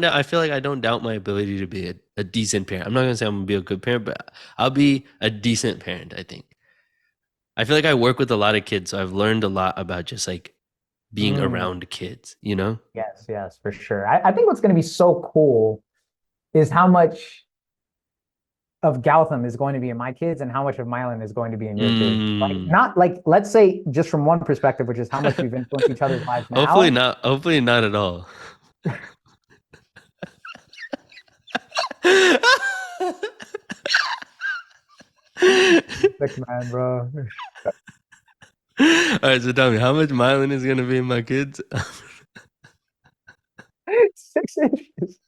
[SPEAKER 1] doubt, I feel like I don't doubt my ability to be a decent parent. I'm not gonna say I'm gonna be a good parent, but I'll be a decent parent, I think. I feel like I work with a lot of kids, so I've learned a lot about just like being
[SPEAKER 2] Mm,
[SPEAKER 1] around kids, you know?
[SPEAKER 2] yes, yes, for sure. I think what's going to be so cool is how much of Gautam is going to be in my kids and how much of Mylan is going to be in your kids. Like,
[SPEAKER 1] Mm.
[SPEAKER 2] not like, let's say just from one perspective, which is how much we've influenced each other's lives
[SPEAKER 1] Hopefully
[SPEAKER 2] now.
[SPEAKER 1] not, hopefully not at all.
[SPEAKER 2] Sick man, bro.
[SPEAKER 1] All right, so tell me, how much myelin is gonna be in my kids?
[SPEAKER 2] 6 inches.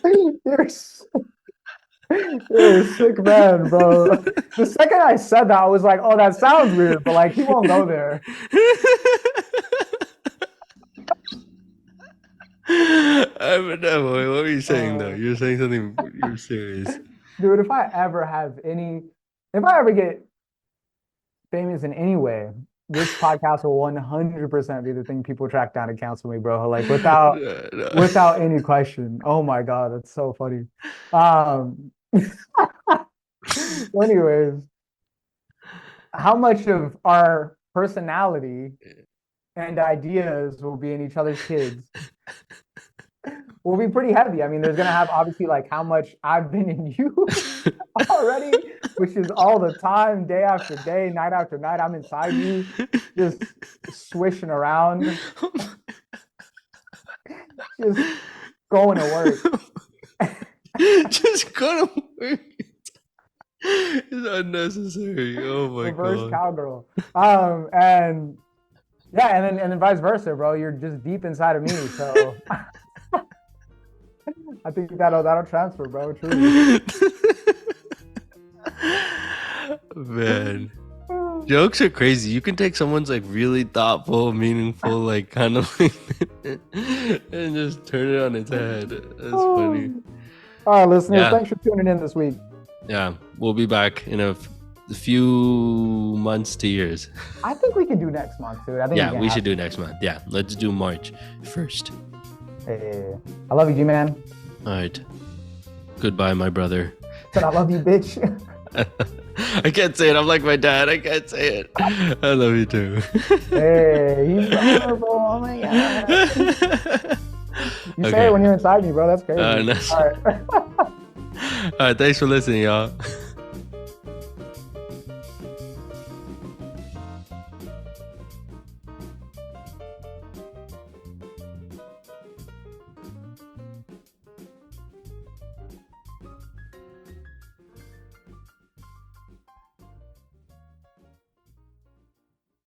[SPEAKER 2] You're, you're a sick man, bro. The second I said that, I was like, oh, that sounds weird, but like, he won't go there.
[SPEAKER 1] I don't know. What were you saying though?
[SPEAKER 2] Uh,
[SPEAKER 1] You were saying something. You were serious.
[SPEAKER 2] dude, if I ever get famous in any way, this podcast will 100% be the thing people track down and cancel me, bro. Like
[SPEAKER 1] No, no.
[SPEAKER 2] without any question. Oh my God, that's so funny. So anyways, how much of our personality and ideas will be in each other's kids will be pretty heavy. I mean, there's gonna have obviously like how much I've been in you already, which is all the time, day after day, night after night. I'm inside you, just swishing around. Just going to work.
[SPEAKER 1] Just go to work. It's unnecessary. Oh my
[SPEAKER 2] Reverse
[SPEAKER 1] god.
[SPEAKER 2] cowgirl. And yeah, and then vice versa, bro. You're just deep inside of me, so I think that'll transfer, bro. Truly.
[SPEAKER 1] Man. Jokes are crazy. You can take someone's like really thoughtful, meaningful, like kind of like and just turn it on its head. That's funny.
[SPEAKER 2] All right, listeners,
[SPEAKER 1] Yeah.
[SPEAKER 2] thanks for tuning in this week.
[SPEAKER 1] Yeah, we'll be back in a few months to years.
[SPEAKER 2] I think we can do next month, dude. I think
[SPEAKER 1] Yeah, we should do next month. Yeah, let's do March 1st.
[SPEAKER 2] Hey, I love you, G-Man.
[SPEAKER 1] All right. Goodbye, my brother.
[SPEAKER 2] Said I love you, bitch.
[SPEAKER 1] I can't say it. I'm like my dad. I can't say it. I love you too.
[SPEAKER 2] Hey, he's vulnerable. Oh my god. You say
[SPEAKER 1] Okay.
[SPEAKER 2] it when you're inside me, bro. That's crazy.
[SPEAKER 1] Nice.
[SPEAKER 2] All right.
[SPEAKER 1] All right. Thanks for listening, y'all.